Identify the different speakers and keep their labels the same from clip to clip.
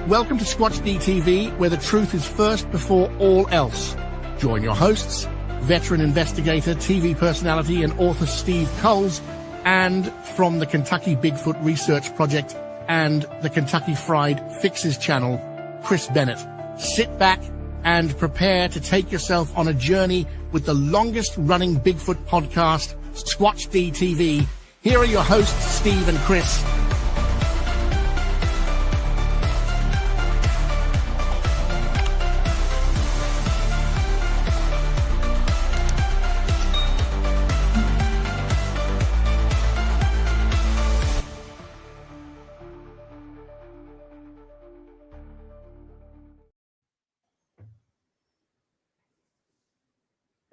Speaker 1: Welcome to Squatch-D TV, where the truth is first before all else. Join your hosts, veteran investigator, TV personality, and author Steve Coles, and from the Kentucky Bigfoot Research Project and the Kentucky Fried Fixes channel, Chris Bennett. Sit back and prepare to take yourself on a journey with the longest-running Bigfoot podcast, Squatch-D TV. Here are your hosts, Steve and Chris.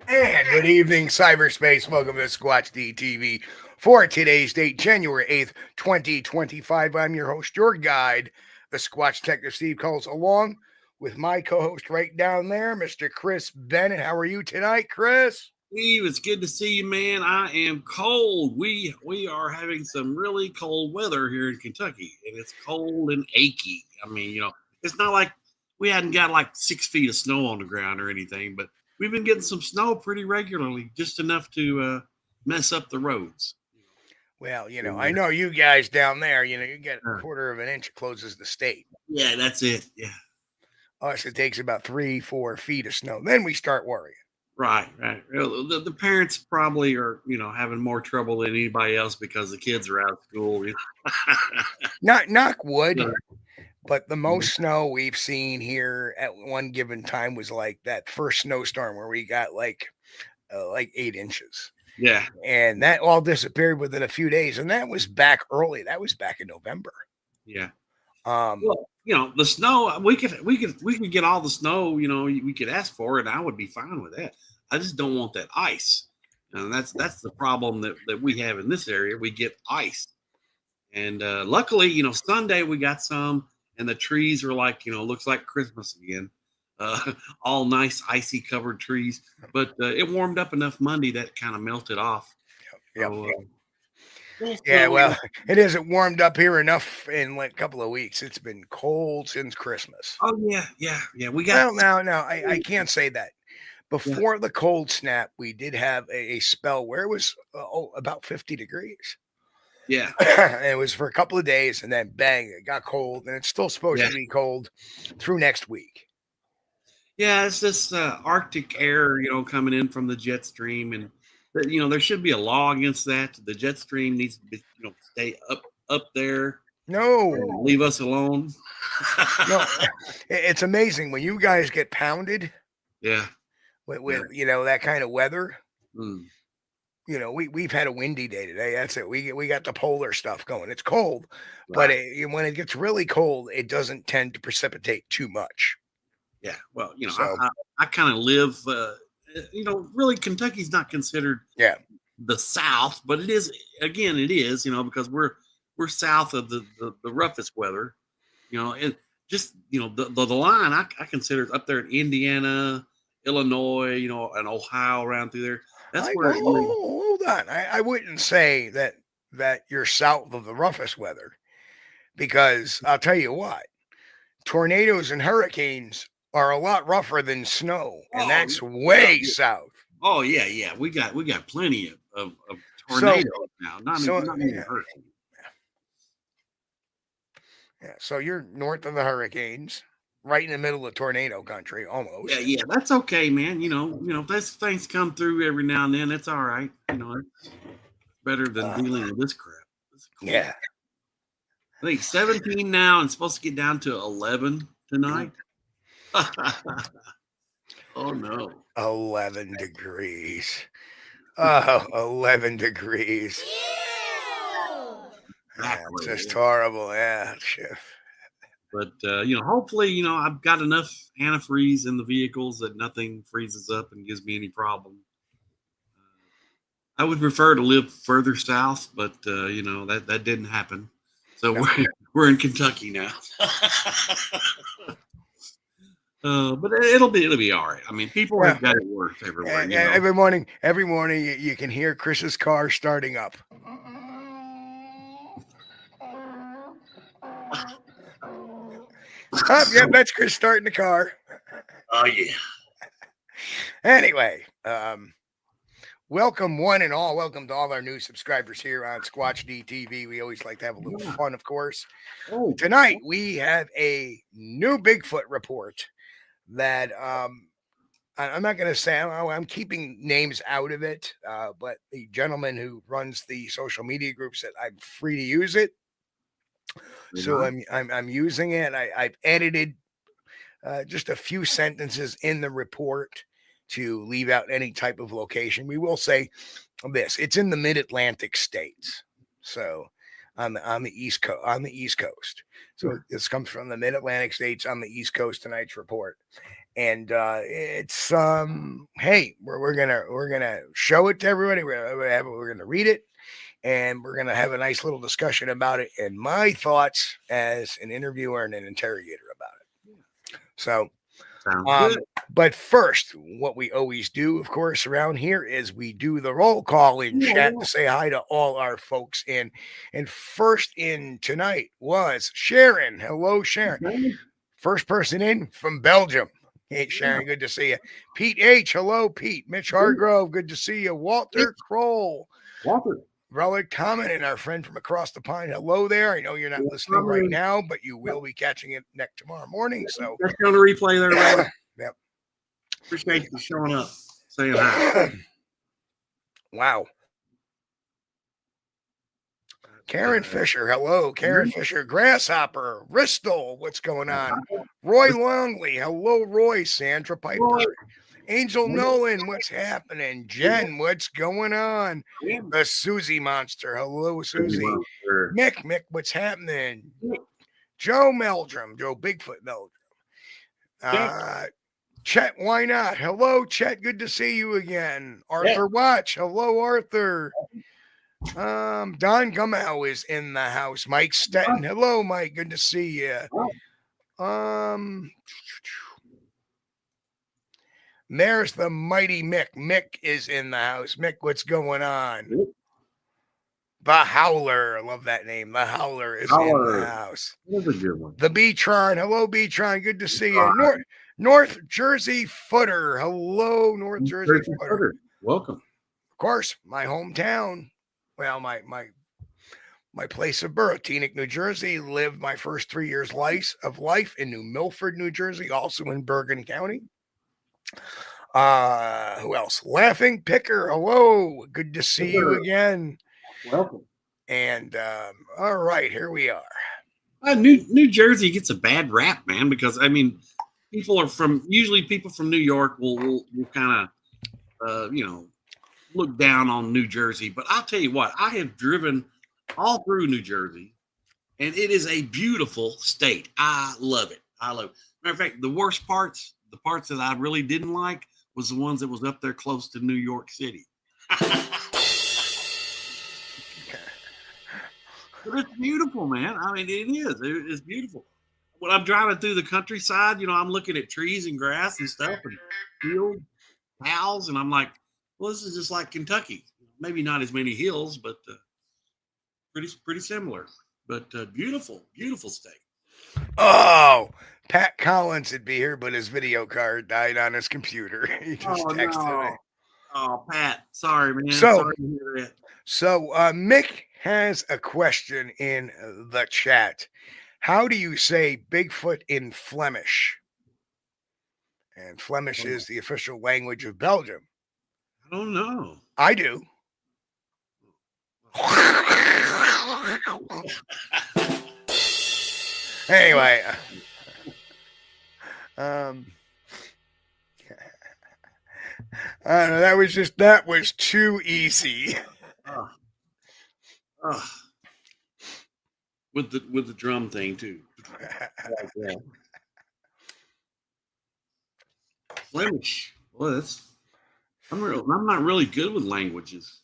Speaker 2: And good evening, cyberspace. Welcome to Squatch-D TV for today's date, January 8th, 2025. I'm your host, your guide, the Squatch Detective Steve Coles, along with my co-host right down there, Mr. Chris Bennett. How are you tonight, Chris?
Speaker 3: Steve, it's good to see you, man. I am cold. We are having some really cold weather here in Kentucky, and it's cold and achy. I mean, it's not like we hadn't got like 6 feet of snow on the ground or anything, but we've been getting some snow pretty regularly, just enough to mess up the roads.
Speaker 2: Well, I know you guys down there, you get a quarter of an inch, it closes the state.
Speaker 3: Yeah, that's it. Yeah.
Speaker 2: Us, it takes about 3-4 feet of snow. Then we start worrying.
Speaker 3: Right. The parents probably are, having more trouble than anybody else because the kids are out of school.
Speaker 2: Knock wood. Yeah. But the most snow we've seen here at one given time was like that first snowstorm where we got like 8 inches.
Speaker 3: Yeah.
Speaker 2: And that all disappeared within a few days. And that was back early. That was back in November.
Speaker 3: Yeah. Well, the snow, we could get all the snow, we could ask for it. And I would be fine with that. I just don't want that ice. And that's the problem that we have in this area. We get ice. And luckily, Sunday we got some. And the trees are like, looks like Christmas again. All nice, icy covered trees. But it warmed up enough Monday that kind of melted off.
Speaker 2: Yep. Yeah, well, it isn't warmed up here enough in like a couple of weeks. It's been cold since Christmas.
Speaker 3: Oh, yeah. We got.
Speaker 2: Well, no, I can't say that. Before the cold snap, we did have a spell where it was about 50 degrees.
Speaker 3: Yeah.
Speaker 2: It was for a couple of days, and then bang, it got cold, and it's still supposed to be cold through next week.
Speaker 3: Yeah, it's this Arctic air, coming in from the jet stream, and there should be a law against that. The jet stream needs to be, stay up there.
Speaker 2: No,
Speaker 3: leave us alone.
Speaker 2: No, it's amazing when you guys get pounded.
Speaker 3: Yeah,
Speaker 2: with that kind of weather.
Speaker 3: Mm.
Speaker 2: We've had a windy day today. That's it. We got the polar stuff going. It's cold, right. But when it gets really cold, it doesn't tend to precipitate too much.
Speaker 3: Yeah. Well, I kind of live, really Kentucky's not considered the South, but it is, again, it is, because we're south of the roughest weather, and just, the line I consider up there in Indiana, Illinois, and Ohio around through there. That's where.
Speaker 2: Hold on. I wouldn't say that you're south of the roughest weather, because I'll tell you what, tornadoes and hurricanes are a lot rougher than snow, and that's way south.
Speaker 3: Oh yeah. We got plenty of tornadoes now. Not even hurricanes.
Speaker 2: Yeah. So you're north of the hurricanes. Right in the middle of tornado country, almost.
Speaker 3: Yeah, that's okay, man. Those things come through every now and then. It's all right. It's better than dealing with this crap. Cool.
Speaker 2: Yeah.
Speaker 3: I think 17 now and supposed to get down to 11 tonight. Oh, no.
Speaker 2: 11 degrees. Oh, 11 degrees. Yeah, it's just horrible. Yeah, shit.
Speaker 3: But, hopefully, I've got enough antifreeze in the vehicles that nothing freezes up and gives me any problem. I would prefer to live further south, but, that didn't happen. So we're in Kentucky now. But it'll be all right. I mean, people have got it worse everywhere.
Speaker 2: Every morning you can hear Chris's car starting up. Oh, yeah, that's Chris starting the car.
Speaker 3: Oh yeah.
Speaker 2: Anyway, welcome one and all. Welcome to all our new subscribers here on Squatch-D TV. We always like to have a little fun, of course.
Speaker 3: Oh,
Speaker 2: Tonight we have a new Bigfoot report that I'm not going to say, I'm keeping names out of it, but the gentleman who runs the social media group said I'm free to use it. So I'm using it. I've edited just a few sentences in the report to leave out any type of location. We will say this: it's in the Mid-Atlantic states, so on the East Coast. So this comes from the Mid-Atlantic states on the East Coast. Tonight's report, and it's hey, we're gonna show it to everybody. We're gonna read it, and we're gonna have a nice little discussion about it and my thoughts as an interviewer and an interrogator about it. So. But first, what we always do, of course, around here is we do the roll call in chat to say hi to all our folks in. And first in tonight was Sharon. Hello, Sharon. First person in from Belgium. Hey, Sharon, good to see you. Pete H. Hello, Pete. Mitch Hargrove, good to see you. Walter Kroll.
Speaker 3: Walter.
Speaker 2: Relic commenting, our friend from across the pine. Hello there. I know you're not listening right now, but you will be catching it tomorrow morning. So
Speaker 3: that's on the replay there, right?
Speaker 2: Yep.
Speaker 3: Appreciate you showing up, saying hi.
Speaker 2: Wow. Karen Fisher, hello. Karen Fisher, Grasshopper, Bristol, what's going on? Roy Longley, hello, Roy. Sandra Piper, Angel Nolan, what's happening? Jen, what's going on? The Susie Monster, hello, Susie. Mick, what's happening? Joe Bigfoot Meldrum. Chet, why not? Hello, Chet, good to see you again. Arthur Watch, hello, Arthur. Don Gumow is in the house. Mike Stetton, hello, Mike, good to see you. There's the mighty Mick. Mick is in the house. Mick, what's going on? The Howler, I love that name. The Howler is in the house.
Speaker 3: That's a good one.
Speaker 2: The B-Tron, hello, B-Tron, good to see you. North Jersey Footer, hello, North Jersey Footer.
Speaker 3: Welcome.
Speaker 2: Of course, my hometown. Well, my place of birth, Teaneck, New Jersey. Lived my first 3 years of life in New Milford, New Jersey, also in Bergen County. Who else? Laughing Picker, hello, good to see you again.
Speaker 3: Welcome.
Speaker 2: And all right, here we are.
Speaker 3: New Jersey gets a bad rap, man, because I mean, people from New York will kind of look down on New Jersey. But I'll tell you what, I have driven all through New Jersey, and it is a beautiful state. I love it. Matter of fact, the parts that I really didn't like was the ones that was up there close to New York City. But it's beautiful, man. I mean, it is. It's beautiful. When I'm driving through the countryside, I'm looking at trees and grass and stuff and fields, cows, and I'm like, well, this is just like Kentucky. Maybe not as many hills, but pretty similar. But beautiful state.
Speaker 2: Oh, Pat Collins would be here, but his video card died on his computer. He just texted me.
Speaker 3: Oh, Pat, sorry, man.
Speaker 2: So,
Speaker 3: sorry to hear that.
Speaker 2: So Mick has a question in the chat. How do you say Bigfoot in Flemish? And Flemish is the official language of Belgium.
Speaker 3: I don't know.
Speaker 2: I do. Anyway, I don't know, that was too easy.
Speaker 3: With the drum thing too. Like that. Flemish. Well, I'm not really good with languages.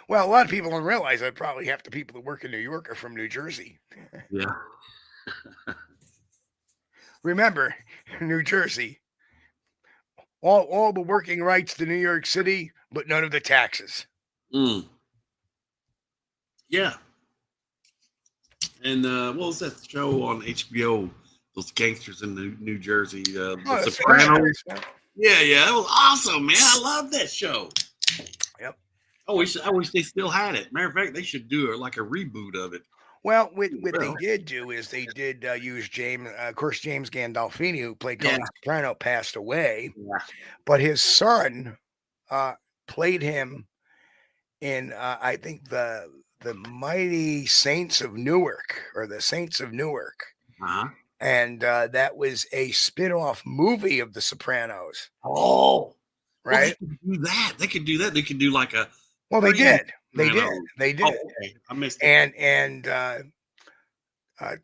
Speaker 2: Well, a lot of people don't realize that probably half the people that work in New York are from New Jersey.
Speaker 3: Yeah.
Speaker 2: Remember, New Jersey, all the working rights to New York City, but none of the taxes.
Speaker 3: Yeah. And what was that show on HBO? Those gangsters in New Jersey, The
Speaker 2: The
Speaker 3: Sopranos.
Speaker 2: Sopranos.
Speaker 3: Yeah, that was awesome, man. I love that show.
Speaker 2: Yep.
Speaker 3: I wish they still had it. Matter of fact, they should do like a reboot of it.
Speaker 2: Well, what they did do is they did use James, of course, James Gandolfini, who played Tony Soprano, passed away, but his son played him in, I think, the Mighty Saints of Newark, or the Saints of Newark. And that was a spin-off movie of The Sopranos.
Speaker 3: Oh,
Speaker 2: right.
Speaker 3: Well, they could do that. They could do that. They could do like a.
Speaker 2: Well, they did. They did. They did.
Speaker 3: Okay. I missed
Speaker 2: it. And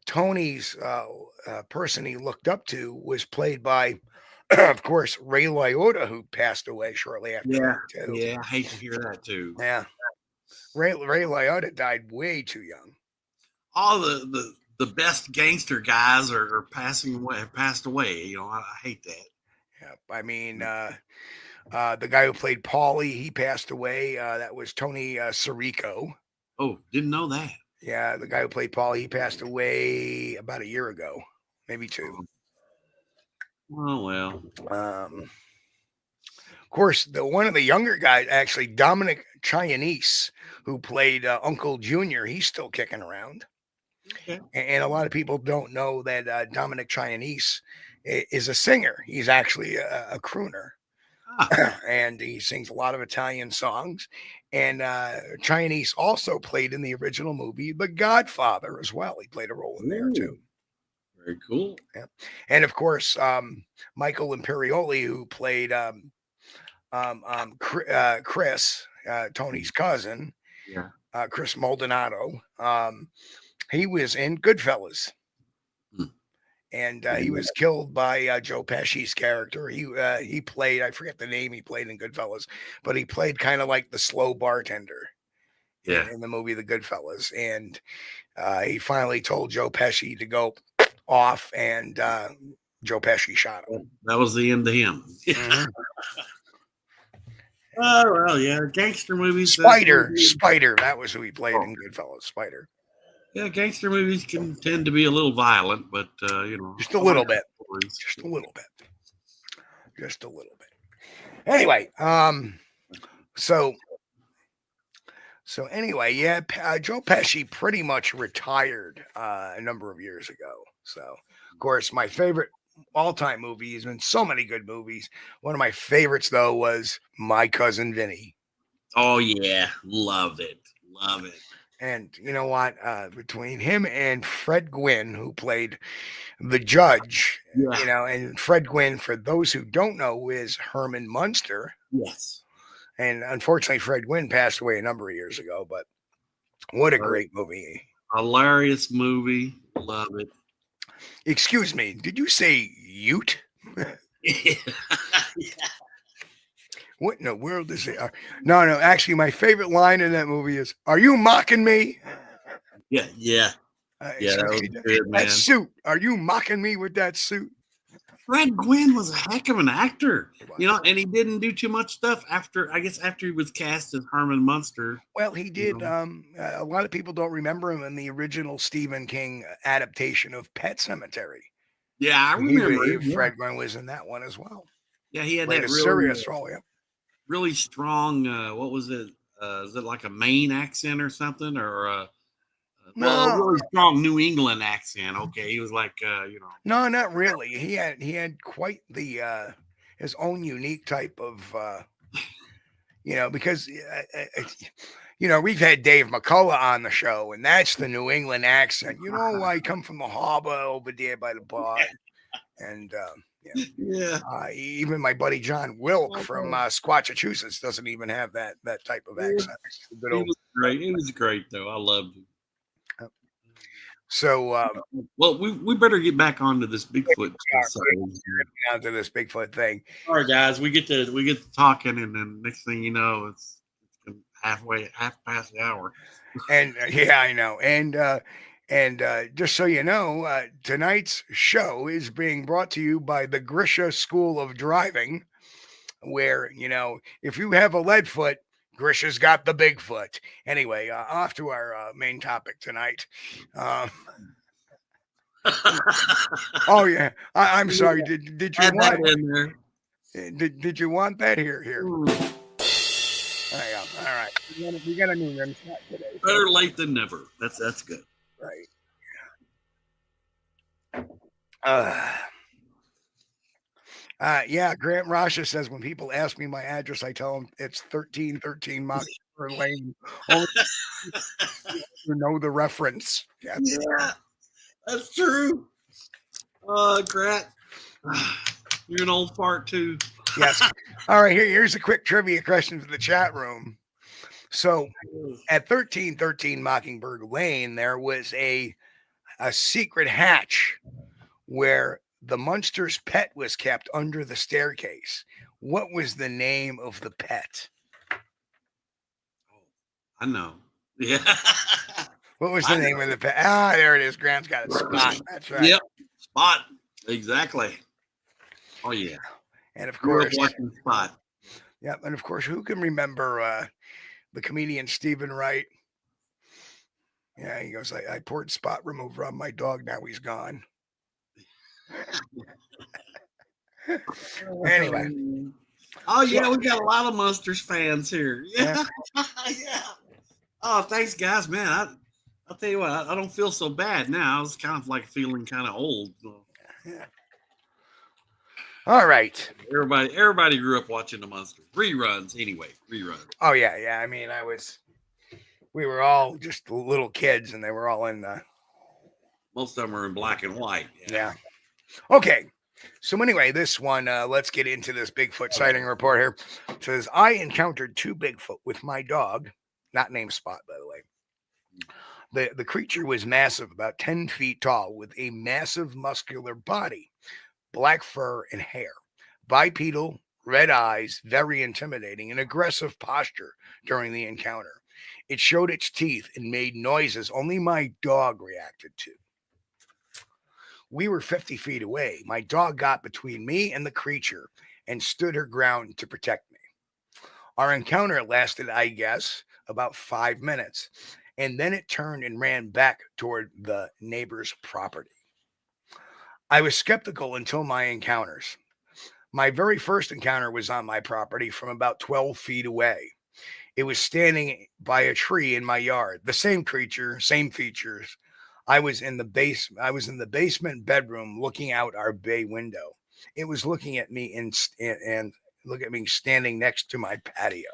Speaker 2: Tony's person he looked up to was played by, of course, Ray Liotta, who passed away shortly after that too.
Speaker 3: Yeah, I hate to hear that too.
Speaker 2: Yeah, Ray Liotta died way too young.
Speaker 3: All the best gangster guys are passed away. You know, I hate that.
Speaker 2: Yeah, I mean, the guy who played Paulie, he passed away. That was Tony Sirico.
Speaker 3: Oh, didn't know that.
Speaker 2: Yeah, the guy who played Paulie, he passed away about a year ago, maybe 2.
Speaker 3: Oh well.
Speaker 2: Of course, one of the younger guys, actually, Dominic Chianese, who played Uncle Junior, he's still kicking around.
Speaker 3: Okay.
Speaker 2: And a lot of people don't know that Dominic Chianese is a singer. He's actually a crooner. And he sings a lot of Italian songs. And Chianese also played in the original movie The Godfather as well. He played a role in there too.
Speaker 3: Very cool.
Speaker 2: Yeah. And of course, Michael Imperioli, who played Chris, Tony's cousin, Chris Maldonado, he was in Goodfellas. And he was killed by Joe Pesci's character. He played, I forget the name he played in Goodfellas, but he played kind of like the slow bartender in the movie The Goodfellas. And he finally told Joe Pesci to go off, and Joe Pesci shot him.
Speaker 3: That was the end of him. Oh, well, yeah, gangster movies.
Speaker 2: Spider, that was who he played in Goodfellas, Spider.
Speaker 3: Yeah, gangster movies can tend to be a little violent, but
Speaker 2: just a little bit. Just a little bit. Just a little bit. Anyway, so anyway, Joe Pesci pretty much retired a number of years ago. So, of course, my favorite all-time movie, has been so many good movies. One of my favorites, though, was My Cousin Vinny.
Speaker 3: Oh yeah, love it.
Speaker 2: And you know what? Between him and Fred Gwynn, who played the judge, and Fred Gwynn, for those who don't know, is Herman Munster.
Speaker 3: Yes.
Speaker 2: And unfortunately, Fred Gwynn passed away a number of years ago, but what a great movie.
Speaker 3: Hilarious movie. Love it.
Speaker 2: Excuse me, did you say Ute? What in the world is it? No, actually, my favorite line in that movie is, "Are you mocking me?"
Speaker 3: Yeah. That was good, man.
Speaker 2: That suit. Are you mocking me with that suit?
Speaker 3: Fred Gwynn was a heck of an actor, and he didn't do too much stuff after he was cast as Herman Munster.
Speaker 2: Well, he did. A lot of people don't remember him in the original Stephen King adaptation of Pet Sematary.
Speaker 3: Yeah, I remember.
Speaker 2: Fred Gwynn was in that one as well.
Speaker 3: Yeah, he had
Speaker 2: that
Speaker 3: really,
Speaker 2: serious role. Yeah.
Speaker 3: Really strong. What was it? Is it like a Maine accent or something, or? Well, a really strong New England accent. Okay, he was like,
Speaker 2: No, not really. He had quite the his own unique type of, because we've had Dave McCullough on the show, and that's the New England accent. I come from the harbor over there by the bar, and even my buddy John Wilk from Squatch-D doesn't even have that type of accent.
Speaker 3: It was great. It was great though. I loved it.
Speaker 2: So,
Speaker 3: well, we better get back onto this Bigfoot.
Speaker 2: Onto this Bigfoot thing.
Speaker 3: All right, guys, we get to talking, and then next thing you know, it's half past the hour.
Speaker 2: And I know. And just so you know, tonight's show is being brought to you by the Grisha School of Driving, where if you have a lead foot, Grisha's got the Bigfoot. Anyway, off to our main topic tonight. Oh yeah, I'm sorry. Did you want
Speaker 3: that in there?
Speaker 2: Did you want that? Here. There you go. All right. We got a new rim shot today.
Speaker 3: Better late than never. That's good.
Speaker 2: Right. Yeah, Grant Rasha says when people ask me my address, I tell them it's 1313 Mockingbird Lane. Only you know the reference.
Speaker 3: Yeah, that's true. Grant, you're an old fart too.
Speaker 2: Yes. All right, here's a quick trivia question for the chat room. So at 1313 Mockingbird Lane, there was a secret hatch where the Munster's pet was kept under the staircase. What was the name of the pet?
Speaker 3: I know. Yeah.
Speaker 2: What was the name of the pet? Ah, there it is. Grant's got it. Spot. That's right.
Speaker 3: Yep. Spot. Exactly. Oh yeah.
Speaker 2: And of course,
Speaker 3: Spot.
Speaker 2: Yep. And of course, who can remember the comedian Stephen Wright? Yeah, he goes, I poured spot remover on my dog. Now he's gone. Anyway.
Speaker 3: Oh yeah, we got a lot of Monsters fans here. Yeah. Yeah. Oh, thanks, guys, man. I'll tell you what, I don't feel so bad now. I was kind of like feeling kind of old.
Speaker 2: Yeah. All right.
Speaker 3: Everybody grew up watching the Monsters reruns. Anyway, reruns.
Speaker 2: Oh yeah. I mean, we were all just little kids, and they were all in the.
Speaker 3: Most of them are in black and white.
Speaker 2: Yeah. Okay. So anyway, this one, let's get into this Bigfoot sighting report here. It says, I encountered 2 Bigfoot with my dog, not named Spot, by the way. The creature was massive, about 10 feet tall, with a massive muscular body, black fur and hair, bipedal, red eyes, very intimidating, and aggressive posture during the encounter. It showed its teeth and made noises only my dog reacted to. We were 50 feet away. My dog got between me and the creature and stood her ground to protect me. Our encounter lasted, I guess, about 5 minutes, and then it turned and ran back toward the neighbor's property. I was skeptical until my encounters. My very first encounter was on my property from about 12 feet away. It was standing by a tree in my yard. The same creature, same features. I was in the basement bedroom looking out our bay window. It was looking at me and look at me standing next to my patio.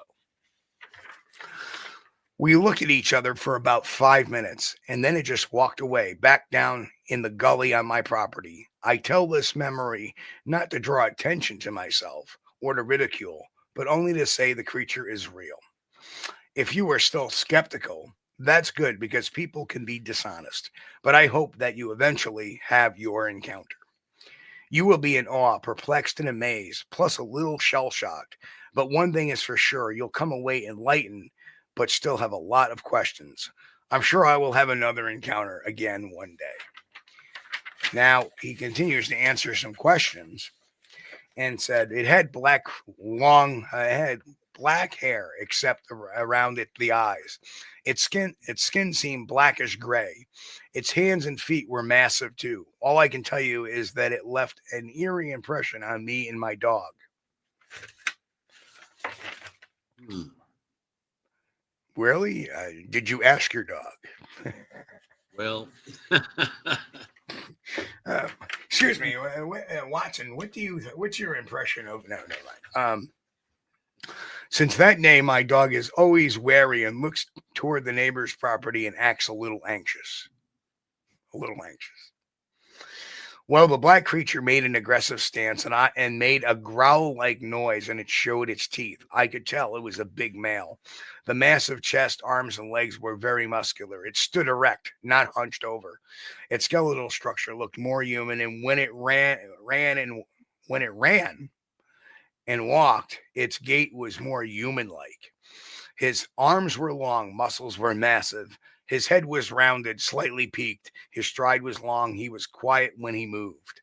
Speaker 2: We looked at each other for about 5 minutes, and then it just walked away, back down in the gully on my property. I tell this memory not to draw attention to myself or to ridicule, but only to say the creature is real. If you are still skeptical, that's good because people can be dishonest, but I hope that you eventually have your encounter. You will be in awe, perplexed, and amazed, plus a little shell-shocked. But one thing is for sure, you'll come away enlightened, but still have a lot of questions. I'm sure I will have another encounter again one day. Now, he continues to answer some questions and said it had black hair except around the eyes. Its skin seemed blackish gray. Its hands and feet were massive too. All I can tell you is that it left an eerie impression on me and my dog. Really? Did you ask your dog?
Speaker 3: Well,
Speaker 2: excuse me, Watson. What's your impression of? No, never mind. Since that day, my dog is always wary and looks toward the neighbor's property and acts a little anxious. Well, the black creature made an aggressive stance and made a growl-like noise, and it showed its teeth. I could tell it was a big male. The massive chest, arms, and legs were very muscular. It stood erect, not hunched over. Its skeletal structure looked more human, and when it ran and walked, its gait was more human-like. His arms were long, muscles were massive. His head was rounded, slightly peaked. His stride was long. He was quiet when he moved.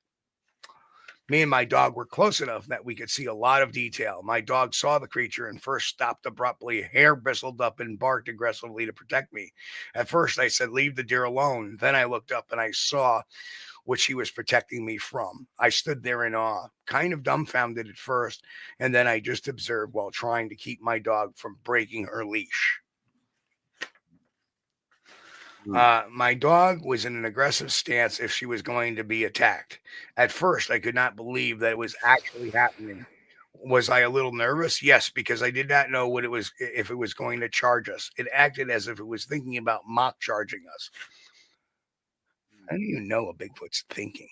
Speaker 2: Me and my dog were close enough that we could see a lot of detail. My dog saw the creature and first stopped abruptly, hair bristled up, and barked aggressively to protect me. At first, I said, "Leave the deer alone." Then I looked up and I saw what she was protecting me from. I stood there in awe, kind of dumbfounded at first, and then I just observed while trying to keep my dog from breaking her leash. My dog was in an aggressive stance if she was going to be attacked. At first, I could not believe that it was actually happening. Was I a little nervous? Yes, because I did not know what it was, if it was going to charge us. It acted as if it was thinking about mock charging us. I don't even know what Bigfoot's thinking.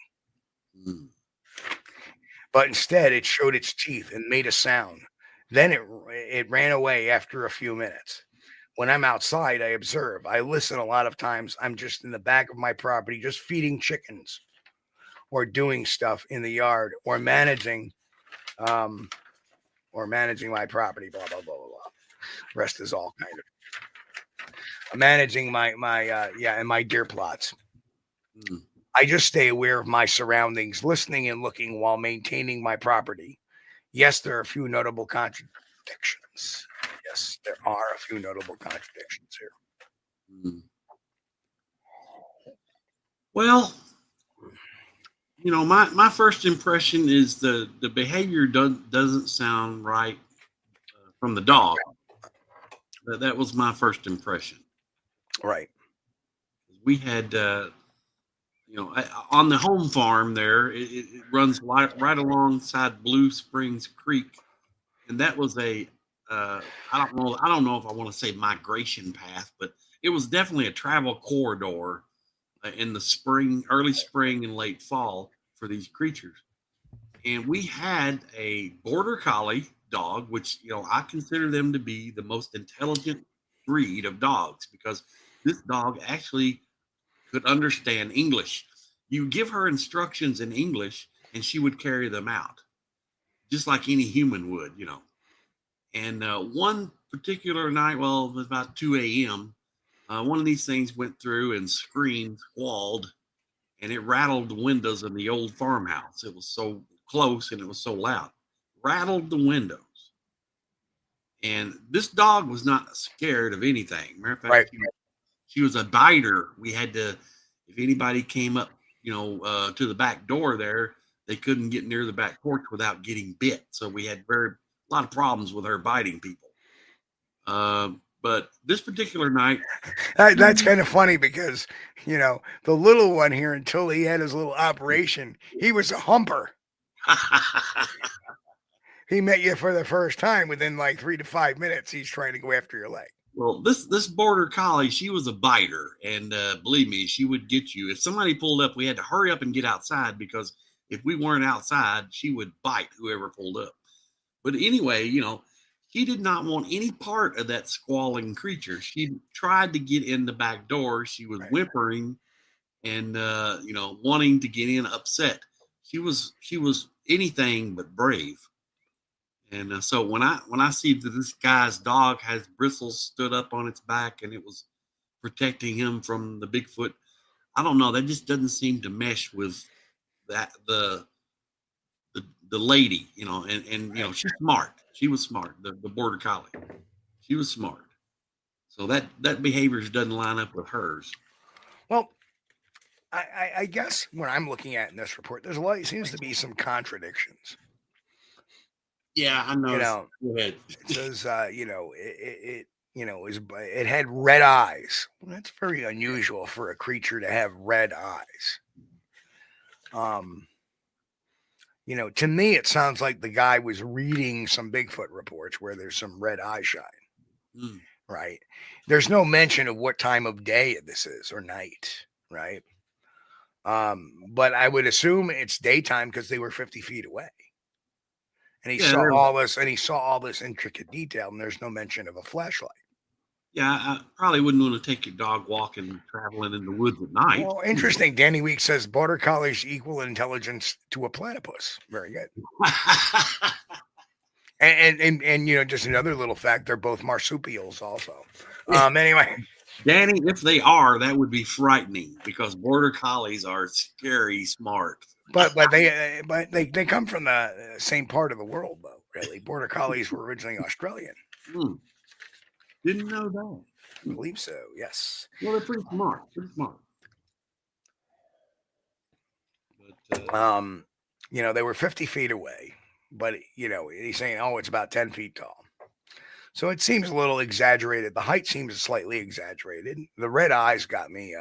Speaker 2: But instead, it showed its teeth and made a sound. Then it ran away after a few minutes. When I'm outside, I observe. I listen a lot of times. I'm just in the back of my property, just feeding chickens or doing stuff in the yard or managing my property, blah, blah, blah, blah, blah. Rest is all kind of managing my deer plots. I just stay aware of my surroundings, listening and looking while maintaining my property. Yes, there are a few notable contradictions. Yes, there are a few notable contradictions here.
Speaker 3: Well, my first impression is the behavior doesn't sound right from the dog. That was my first impression.
Speaker 2: Right.
Speaker 3: We had, on the home farm there, it runs right alongside Blue Springs Creek, and that was I don't know if I want to say migration path, but it was definitely a travel corridor in the early spring and late fall for these creatures. And we had a border collie dog, which, I consider them to be the most intelligent breed of dogs, because this dog actually could understand English. You give her instructions in English and she would carry them out, just like any human would, And one particular night, it was about 2 a.m., one of these things went through and screamed, squalled, and it rattled the windows of the old farmhouse. It was so close and it was so loud. Rattled the windows. And this dog was not scared of anything. Matter of fact,
Speaker 2: Right.
Speaker 3: She was a biter. We had to, if anybody came up, to the back door there, they couldn't get near the back porch without getting bit. So we had a lot of problems with her biting people. But this particular night,
Speaker 2: that's kind of funny because, the little one here, until he had his little operation, he was a humper. He met you for the first time. Within like 3 to 5 minutes, he's trying to go after your leg.
Speaker 3: Well, this border collie, she was a biter, and believe me, she would get you. If somebody pulled up, we had to hurry up and get outside, because if we weren't outside, she would bite whoever pulled up. But anyway, she did not want any part of that squalling creature. She tried to get in the back door. She was whimpering and wanting to get in, upset. She was anything but brave. And so when I see that this guy's dog has bristles stood up on its back and it was protecting him from the Bigfoot, I don't know. That just doesn't seem to mesh with that the lady, and she's smart. She was smart. The border collie, she was smart. So that behavior doesn't line up with hers.
Speaker 2: Well, I guess what I'm looking at in this report, it seems to be some contradictions.
Speaker 3: Yeah, I know. Go ahead.
Speaker 2: It says, it had red eyes. Well, that's very unusual for a creature to have red eyes. To me, it sounds like the guy was reading some Bigfoot reports where there's some red eye shine, right? There's no mention of what time of day this is or night, right? But I would assume it's daytime because they were 50 feet away. And he saw all this intricate detail, and there's no mention of a flashlight.
Speaker 3: Yeah, I probably wouldn't want to take your dog walking, traveling in the woods at night.
Speaker 2: Well, interesting. Danny Weeks says border collies equal intelligence to a platypus. Very good. and just another little fact, they're both marsupials also. Anyway.
Speaker 3: Danny, if they are, that would be frightening, because border collies are scary smart.
Speaker 2: But they come from the same part of the world, though. Really, border collies were originally Australian.
Speaker 3: Didn't know that.
Speaker 2: I believe so. Yes.
Speaker 3: Well, they're pretty smart. Pretty smart. But,
Speaker 2: they were 50 feet away, but he's saying, oh, it's about 10 feet tall. So it seems a little exaggerated. The height seems slightly exaggerated. The red eyes got me.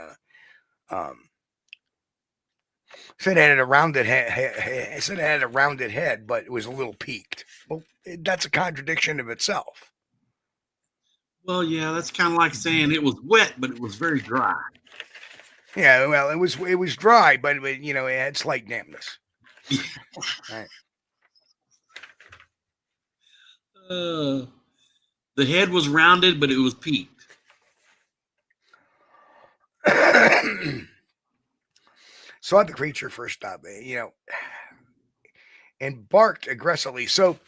Speaker 2: Said it had a rounded head. Said it had a rounded head, but it was a little peaked. Well, that's a contradiction of itself.
Speaker 3: Well, yeah, that's kind of like saying it was wet, but it was very dry.
Speaker 2: Yeah, well, it was dry, but it had slight dampness. Right.
Speaker 3: The head was rounded, but it was peaked.
Speaker 2: Saw the creature first stop, and barked aggressively. So,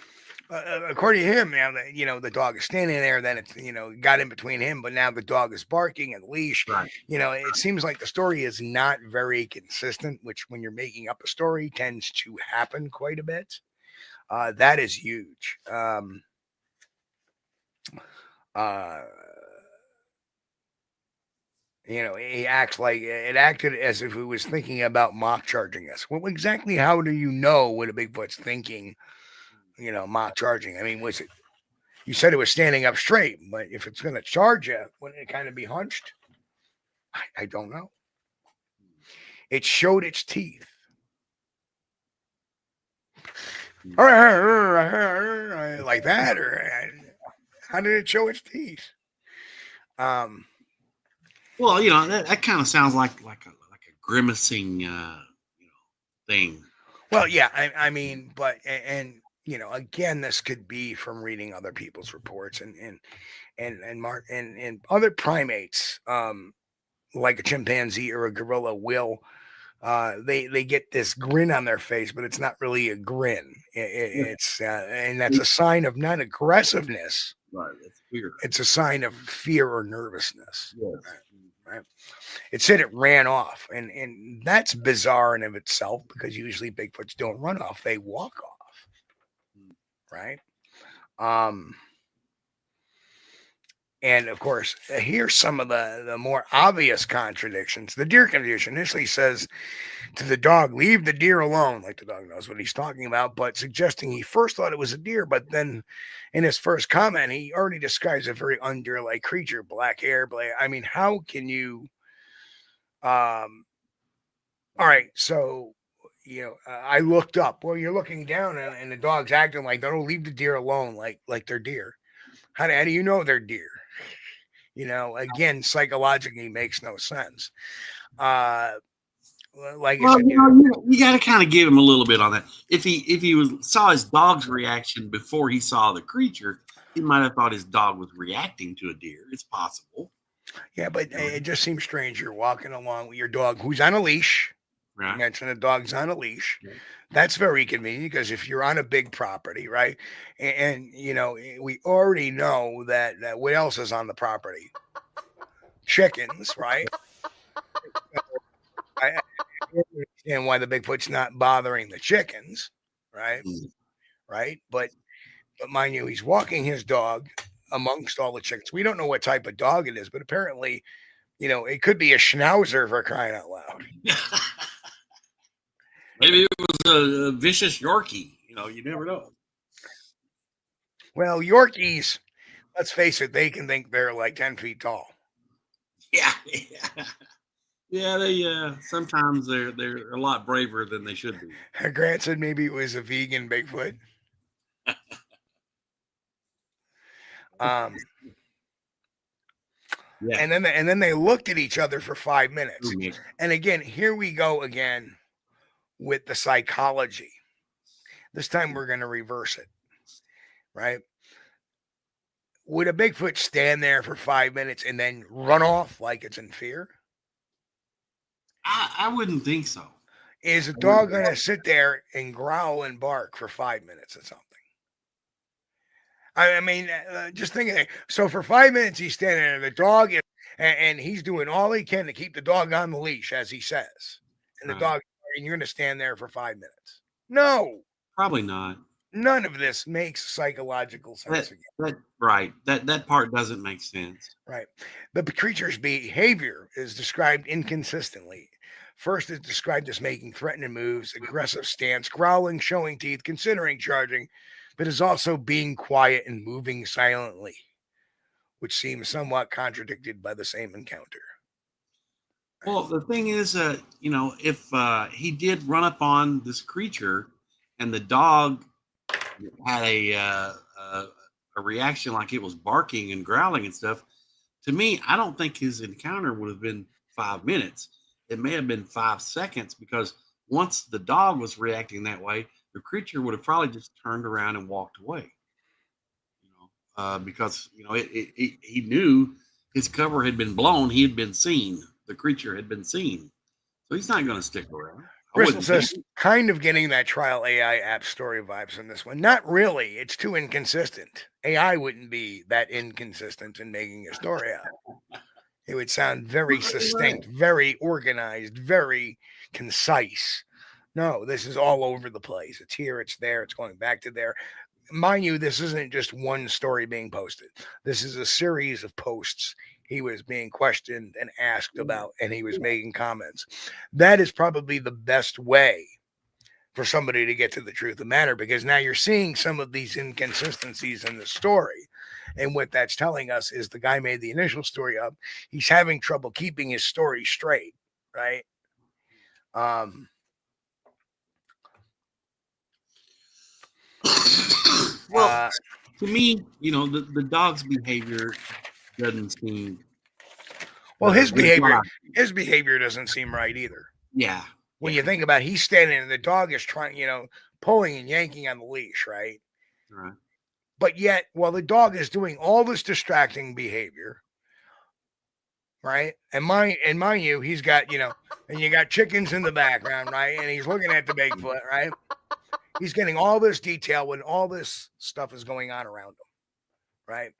Speaker 2: according to him, now that the dog is standing there, then it's got in between him, but now the dog is barking and leash.
Speaker 3: Right.
Speaker 2: It seems like the story is not very consistent, which when you're making up a story tends to happen quite a bit. That is huge. He acts like it acted as if he was thinking about mock charging us. Well, exactly how do you know what a Bigfoot's thinking, mock charging? I mean, was it, you said it was standing up straight, but if it's going to charge you, wouldn't it kind of be hunched? I don't know. It showed its teeth. Like that, or how did it show its teeth?
Speaker 3: Well, that kind of sounds like a grimacing, thing.
Speaker 2: Well, yeah, I mean, but again, this could be from reading other people's reports and other primates, like a chimpanzee or a gorilla will. They get this grin on their face, but it's not really a grin. It's and that's a sign of not aggressiveness.
Speaker 3: Right, it's fear.
Speaker 2: It's a sign of fear or nervousness.
Speaker 3: Yes.
Speaker 2: Right. It said it ran off, and that's bizarre in of itself because usually Bigfoots don't run off; they walk off. Right. And of course, here's some of the more obvious contradictions. The deer condition initially says to the dog, leave the deer alone, like the dog knows what he's talking about, but suggesting he first thought it was a deer, but then in his first comment, he already describes a very undeer-like creature, black hair, I mean, how can you, all right, so, I looked up. Well, you're looking down and the dog's acting like, don't leave the deer alone, like they're deer. How do you know they're deer? Again, psychologically makes no sense. Like you said,
Speaker 3: you got to kind of give him a little bit on that. If he saw his dog's reaction before he saw the creature, he might have thought his dog was reacting to a deer. It's possible.
Speaker 2: Yeah, but it just seems strange. You're walking along with your dog who's on a leash. Right. You mentioned the dog's on a leash. Yeah. That's very convenient because if you're on a big property, right, and we already know that what else is on the property? Chickens, right? I understand why the Bigfoot's not bothering the chickens, right? Right, but mind you, he's walking his dog amongst all the chickens. We don't know what type of dog it is, but apparently, it could be a schnauzer for crying out loud.
Speaker 3: Maybe it was a vicious Yorkie. You never know.
Speaker 2: Well, Yorkies, let's face it, they can think they're like 10 feet tall.
Speaker 3: Yeah. Yeah, they sometimes they're a lot braver than they should be.
Speaker 2: Grant said maybe it was a vegan Bigfoot. Yeah. And then they looked at each other for 5 minutes. Mm-hmm. And again, here we go again with the psychology. This time we're going to reverse it, right? Would a Bigfoot stand there for 5 minutes and then run off like it's in fear?
Speaker 3: I wouldn't think so.
Speaker 2: Is a dog going to sit there and growl and bark for 5 minutes or something? I mean, just thinking. So for 5 minutes, he's standing there. The dog is, and he's doing all he can to keep the dog on the leash, as he says. And the dog and you're going to stand there for 5 minutes. No,
Speaker 3: Probably not.
Speaker 2: none of this makes psychological sense again.
Speaker 3: That part doesn't make sense.
Speaker 2: Right. The creature's behavior is described inconsistently. First, it's described as making threatening moves, aggressive stance, growling, showing teeth, considering charging, but is also being quiet and moving silently, which seems somewhat contradicted by the same encounter.
Speaker 3: Well, the thing is, if he did run up on this creature, and the dog had a reaction like it was barking and growling and stuff, to me, I don't think his encounter would have been 5 minutes. It may have been 5 seconds, because once the dog was reacting that way, the creature would have probably just turned around and walked away. Because he knew his cover had been blown. He had been seen. The creature had been seen, so he's not going to stick around.
Speaker 2: Bristol says, kind of getting that trial AI app story vibes from this one. Not really. It's too inconsistent. AI wouldn't be that inconsistent in making a story out. It would sound very succinct, very organized, very concise. No, this is all over the place. It's here, it's there, it's going back to there. Mind you, this isn't just one story being posted. This is a series of posts. He was being questioned and asked about, and he was making comments. That is probably the best way for somebody to get to the truth of the matter, because now you're seeing some of these inconsistencies in the story. And what that's telling us is the guy made the initial story up. He's having trouble keeping his story straight, right?
Speaker 3: Well, to me, the dog's behavior doesn't seem.
Speaker 2: Well, his behavior doesn't seem right either.
Speaker 3: Yeah.
Speaker 2: When you think about it, he's standing and the dog is trying, pulling and yanking on the leash, right?
Speaker 3: Right.
Speaker 2: But yet, while the dog is doing all this distracting behavior, right? And mind you, he's got, and you got chickens in the background, right? And he's looking at the Bigfoot, right? He's getting all this detail when all this stuff is going on around him, right?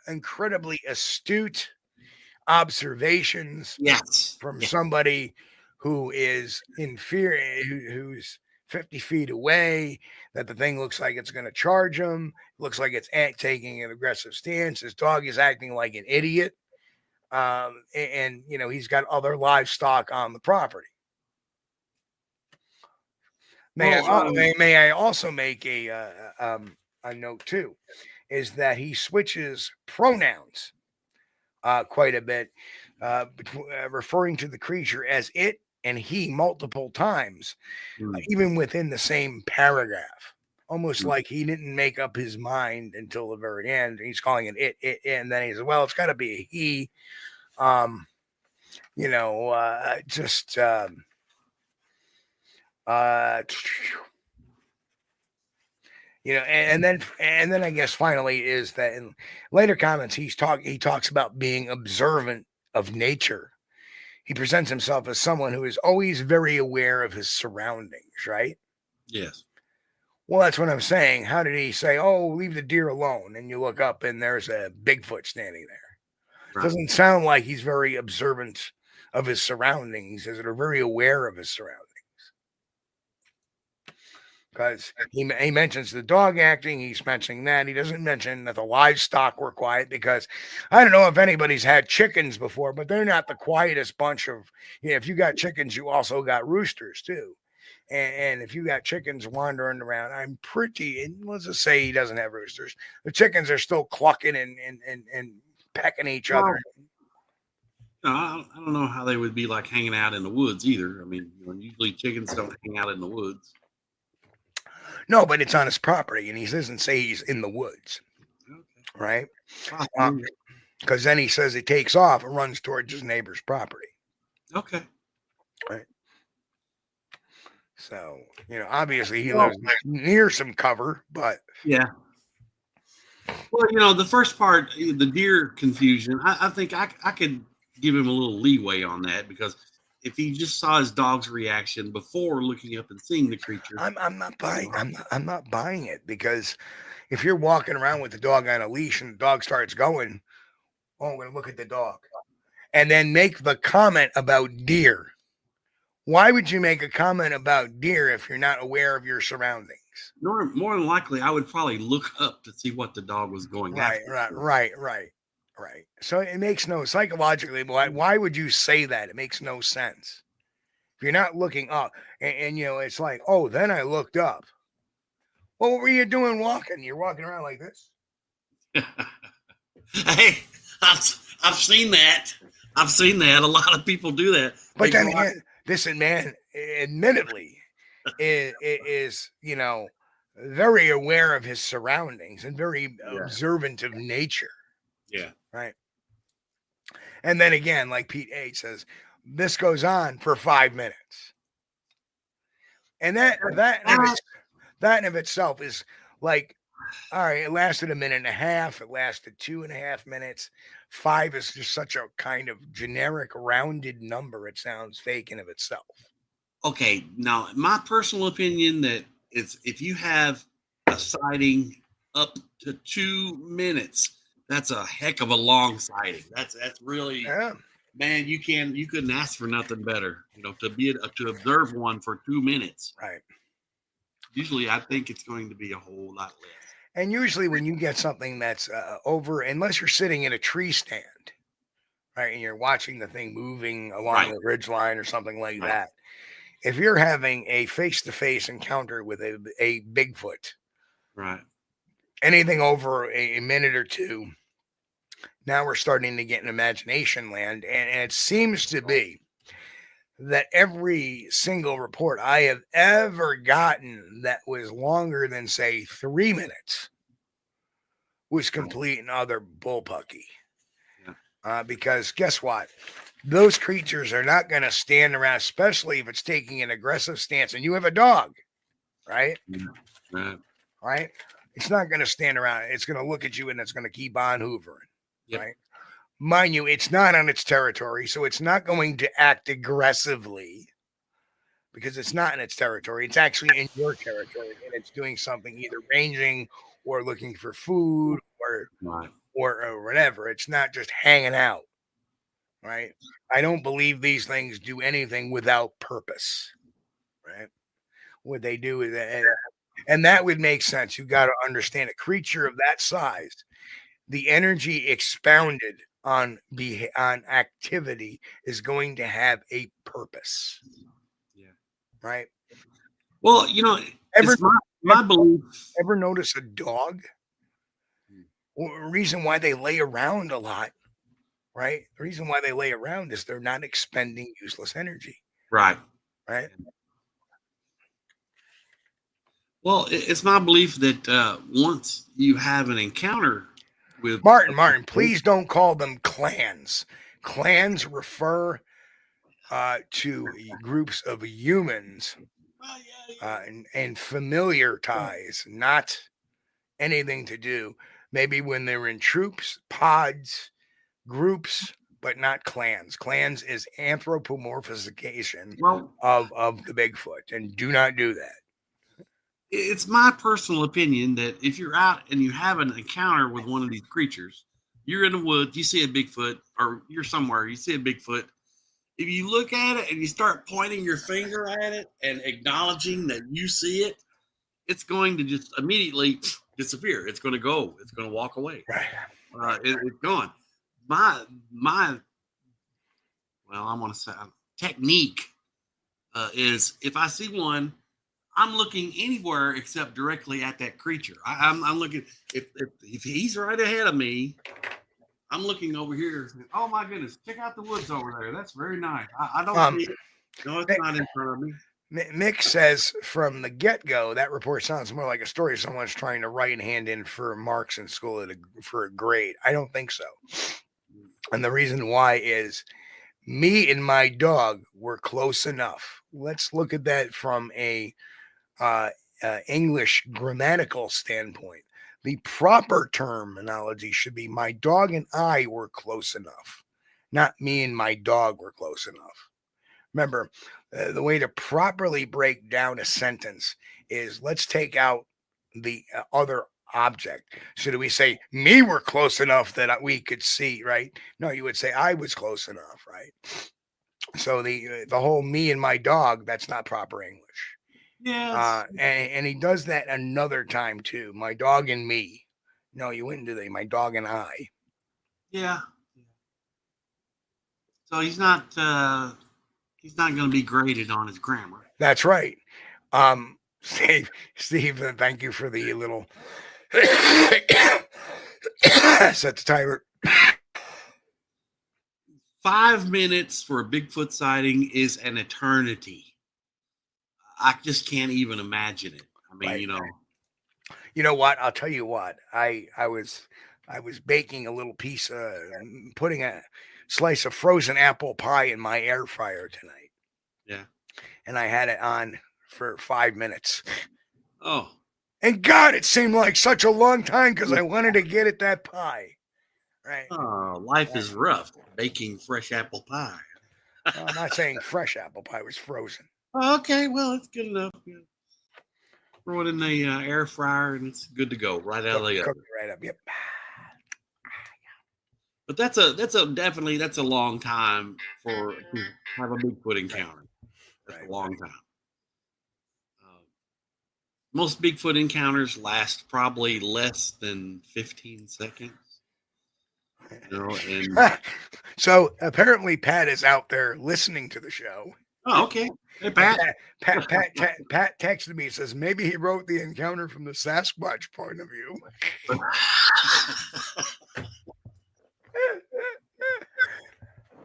Speaker 2: Incredibly astute observations from somebody who is in fear, who's 50 feet away, that the thing looks like it's going to charge him. It looks like it's taking an aggressive stance. His dog is acting like an idiot. And he's got other livestock on the property. May I also make a note too, is that he switches pronouns quite a bit, referring to the creature as it and he multiple times, even within the same paragraph, almost like he didn't make up his mind until the very end. He's calling it, and then he says, well, it's got to be a he, and then I guess finally is that in later comments he talks about being observant of nature. He presents himself as someone who is always very aware of his surroundings, right?
Speaker 3: Yes.
Speaker 2: Well, that's what I'm saying. How did he say, oh, leave the deer alone? And you look up and there's a Bigfoot standing there. Right. Doesn't sound like he's very observant of his surroundings, as they're very aware of his surroundings. Because he mentions the dog acting, he's mentioning that. He doesn't mention that the livestock were quiet, because I don't know if anybody's had chickens before, but they're not the quietest bunch of, if you got chickens, you also got roosters too. And if you got chickens wandering around, let's just say he doesn't have roosters. The chickens are still clucking and pecking each other.
Speaker 3: I don't know how they would be like hanging out in the woods either. I mean, usually chickens don't hang out in the woods.
Speaker 2: No, but it's on his property, and he doesn't say he's in the woods, right? Because then he says he takes off and runs towards his neighbor's property.
Speaker 3: Okay.
Speaker 2: Right. So, obviously he lives near some cover, but...
Speaker 3: Yeah. Well, the first part, the deer confusion, I think I could give him a little leeway on that, because if he just saw his dog's reaction before looking up and seeing the creature,
Speaker 2: I'm not buying it, because if you're walking around with the dog on a leash and the dog starts going, oh, I'm going to look at the dog, and then make the comment about deer. Why would you make a comment about deer if you're not aware of your surroundings?
Speaker 3: More than likely, I would probably look up to see what the dog was going after.
Speaker 2: Right. So it makes no psychologically. Why would you say that? It makes no sense. If you're not looking up, and it's like, oh, then I looked up. Well, what were you doing walking? You're walking around like this.
Speaker 3: Hey, I've seen that. I've seen that. A lot of people do that.
Speaker 2: But then again, this man, admittedly, is very aware of his surroundings and very observant of nature.
Speaker 3: Yeah.
Speaker 2: Right. And then again, like Pete H says, this goes on for 5 minutes. And that in of itself is like, all right, it lasted a minute and a half. It lasted 2.5 minutes. 5 is just such a kind of generic rounded number. It sounds fake in of itself.
Speaker 3: Okay. Now, my personal opinion that is if you have a sighting up to 2 minutes, that's a heck of a long sighting. That's really, man, you couldn't ask for nothing better, to observe one for 2 minutes.
Speaker 2: Right.
Speaker 3: Usually I think it's going to be a whole lot less.
Speaker 2: And usually when you get something that's over, unless you're sitting in a tree stand, right, and you're watching the thing moving along the ridge line or something like that, if you're having a face-to-face encounter with a Bigfoot,
Speaker 3: right,
Speaker 2: anything over a minute or two, now we're starting to get in imagination land. And it seems to be that every single report I have ever gotten that was longer than, say, 3 minutes was complete and utter bullpucky. Yeah. Because guess what? Those creatures are not going to stand around, especially if it's taking an aggressive stance and you have a dog, right?
Speaker 3: Yeah.
Speaker 2: Right? It's not going to stand around. It's going to look at you and it's going to keep on hoovering, right? Mind you, it's not on its territory, so it's not going to act aggressively because it's not in its territory. It's actually in your territory, and it's doing something, either ranging or looking for food or whatever. It's not just hanging out, right? I don't believe these things do anything without purpose, right? What they do is and that would make sense. You got to understand a creature of that size, the energy expounded on activity is going to have a purpose.
Speaker 3: Yeah.
Speaker 2: Right.
Speaker 3: Well, it's my belief.
Speaker 2: Ever notice a dog? Well, the reason why they lay around a lot, right? The reason why they lay around is they're not expending useless energy.
Speaker 3: Right.
Speaker 2: Right.
Speaker 3: Well, it's my belief that once you have an encounter with
Speaker 2: Martin, please don't call them clans. Clans refer to groups of humans and familiar ties, not anything to do. Maybe when they're in troops, pods, groups, but not clans. Clans is anthropomorphization of the Bigfoot, and do not do that.
Speaker 3: It's my personal opinion that if you're out and you have an encounter with one of these creatures, you're in the woods, you see a Bigfoot, or you're somewhere, you see a Bigfoot. If you look at it and you start pointing your finger at it and acknowledging that you see it, it's going to just immediately disappear. It's going to go. It's going to walk away.
Speaker 2: Right.
Speaker 3: It's gone. My I want to say technique is if I see one, I'm looking anywhere except directly at that creature. I'm looking if he's right ahead of me. I'm looking over here. Oh my goodness! Check out the woods over there. That's very nice. I don't see it. No, it's not in front of me.
Speaker 2: Mick says from the get-go that report sounds more like a story someone's trying to write and hand in for marks in school for a grade. I don't think so. And the reason why is me and my dog were close enough. Let's look at that from a English grammatical standpoint. The proper terminology should be my dog and I were close enough, not me and my dog were close enough. Remember, the way to properly break down a sentence is let's take out the other object. So do we say me were close enough that we could see, right? No, you would say I was close enough, right? So the whole me and my dog, that's not proper English.
Speaker 3: Yes.
Speaker 2: And he does that another time too. My dog and me. No, you wouldn't do that. My dog and I.
Speaker 3: Yeah. So he's not going to be graded on his grammar.
Speaker 2: That's right. Steve, thank you for the little set the timer.
Speaker 3: 5 minutes for a Bigfoot sighting is an eternity. I just can't even imagine it. I mean,
Speaker 2: Right. You know what? I'll tell you what. I was baking a little piece, putting a slice of frozen apple pie in my air fryer tonight.
Speaker 3: Yeah.
Speaker 2: And I had it on for 5 minutes.
Speaker 3: Oh.
Speaker 2: And God, it seemed like such a long time because I wanted to get at that pie. Right.
Speaker 3: Oh, life is rough. Baking fresh apple pie.
Speaker 2: Well, I'm not saying fresh apple pie, it was frozen.
Speaker 3: Oh, okay, well, it's good enough. Yeah. Throw it in the air fryer and it's good to go right out of the oven.
Speaker 2: Right up. Yep.
Speaker 3: But that's a long time to have a Bigfoot encounter. That's a long time. Most Bigfoot encounters last probably less than 15 seconds. And
Speaker 2: so apparently Pat is out there listening to the show.
Speaker 3: Oh, okay. Hey, Pat.
Speaker 2: Pat texted me, says maybe he wrote the encounter from the Sasquatch point of view.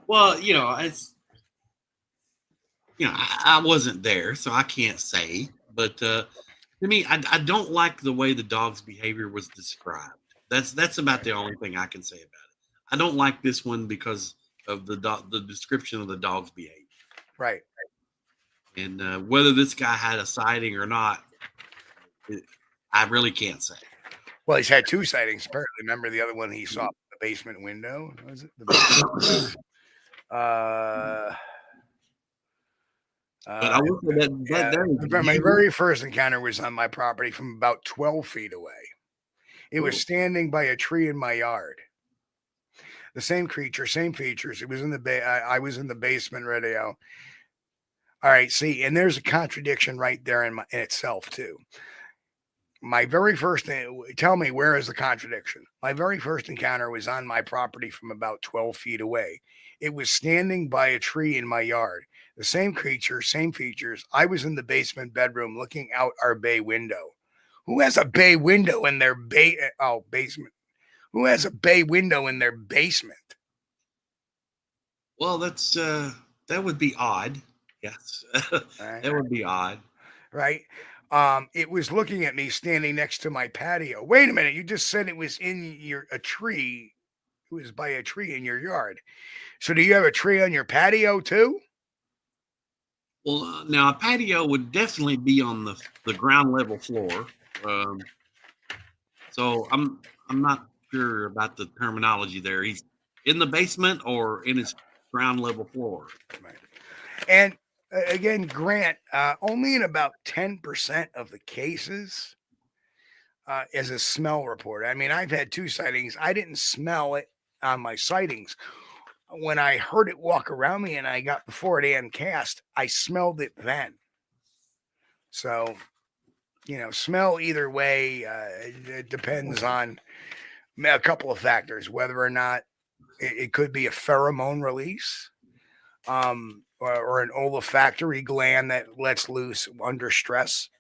Speaker 3: Well, I wasn't there, so I can't say. But to me, I don't like the way the dog's behavior was described. That's about the only thing I can say about it. I don't like this one because of the description of the dog's behavior.
Speaker 2: Right.
Speaker 3: And whether this guy had a sighting or not, I really can't say.
Speaker 2: Well, he's had 2 sightings. Apparently, remember the other one he saw in the basement window? Was it the basement?
Speaker 3: But I will say that
Speaker 2: my very first encounter was on my property from about 12 feet away. It was standing by a tree in my yard. The same creature, same features. It was in the I was in the basement radio. All right, see, and there's a contradiction right there in itself too. My very first tell me, where is the contradiction? My very first encounter was on my property from about 12 feet away. It was standing by a tree in my yard. The same creature, same features. I was in the basement bedroom looking out our bay window. Who has a bay window in their basement? Who has a bay window in their basement?
Speaker 3: Well, that would be odd. Yes, that would be odd.
Speaker 2: Right. It was looking at me standing next to my patio. Wait a minute. You just said it was in a tree. It was by a tree in your yard. So do you have a tree on your patio too?
Speaker 3: Well, now a patio would definitely be on the ground level floor. So I'm not sure about the terminology there. He's in the basement or in his ground level floor.
Speaker 2: Right. And again, Grant, only in about 10% of the cases is a smell report. I mean, I've had 2 sightings. I didn't smell it on my sightings. When I heard it walk around me and I got before it and cast, I smelled it then. So, smell either way, it depends on a couple of factors, whether or not it could be a pheromone release, or an olfactory gland that lets loose under stress,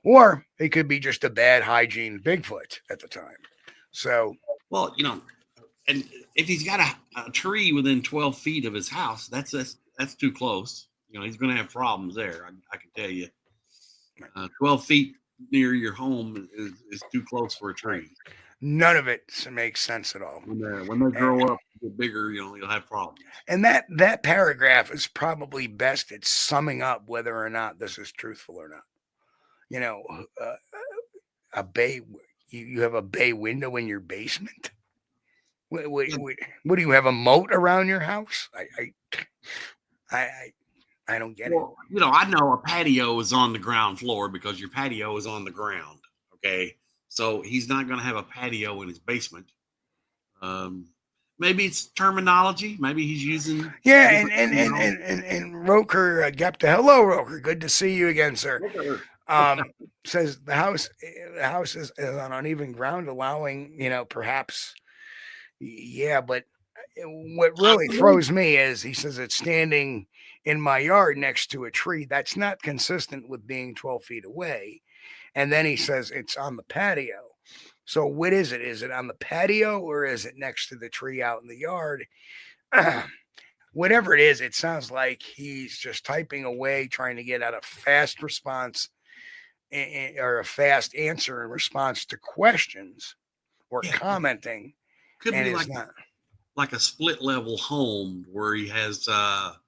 Speaker 2: or it could be just a bad hygiene Bigfoot at the time. So,
Speaker 3: well, and if he's got a tree within 12 feet of his house, that's too close. He's going to have problems there. I can tell you. 12 feet near your home is too close for a tree.
Speaker 2: None of it makes sense at all.
Speaker 3: When they grow up, get bigger, you'll have problems.
Speaker 2: And that paragraph is probably best at summing up whether or not this is truthful or not. A bay. You have a bay window in your basement. What do you have, a moat around your house? I don't get it.
Speaker 3: I know a patio is on the ground floor because your patio is on the ground. Okay, So he's not going to have a patio in his basement. Maybe it's terminology. Maybe he's using.
Speaker 2: Yeah, and Roker Gepta. Hello, Roker. Good to see you again, sir. Says the house is on uneven ground, allowing, perhaps. Yeah, but what really throws me is he says it's standing in my yard next to a tree. That's not consistent with being 12 feet away. And then he says it's on the patio. So what is it? Is it on the patio or is it next to the tree out in the yard? Whatever it is, it sounds like he's just typing away, trying to get out a fast response or a fast answer in response to questions or commenting.
Speaker 3: Could be like a split level home where he has a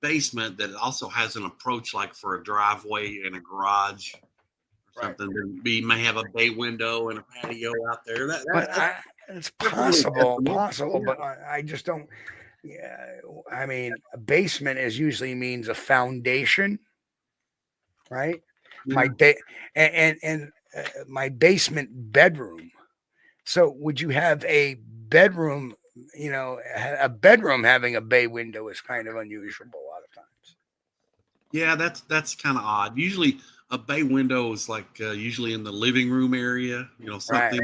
Speaker 3: basement that also has an approach, like for a driveway and a garage. Something. He may have a bay window and a patio out there.
Speaker 2: It's possible, but I just don't. Yeah, I mean, a basement usually means a foundation, right? Yeah. My basement bedroom. So would you have a bedroom? A bedroom having a bay window is kind of unusual a lot of times.
Speaker 3: Yeah, that's kind of odd. Usually, a bay window is like usually in the living room area, something,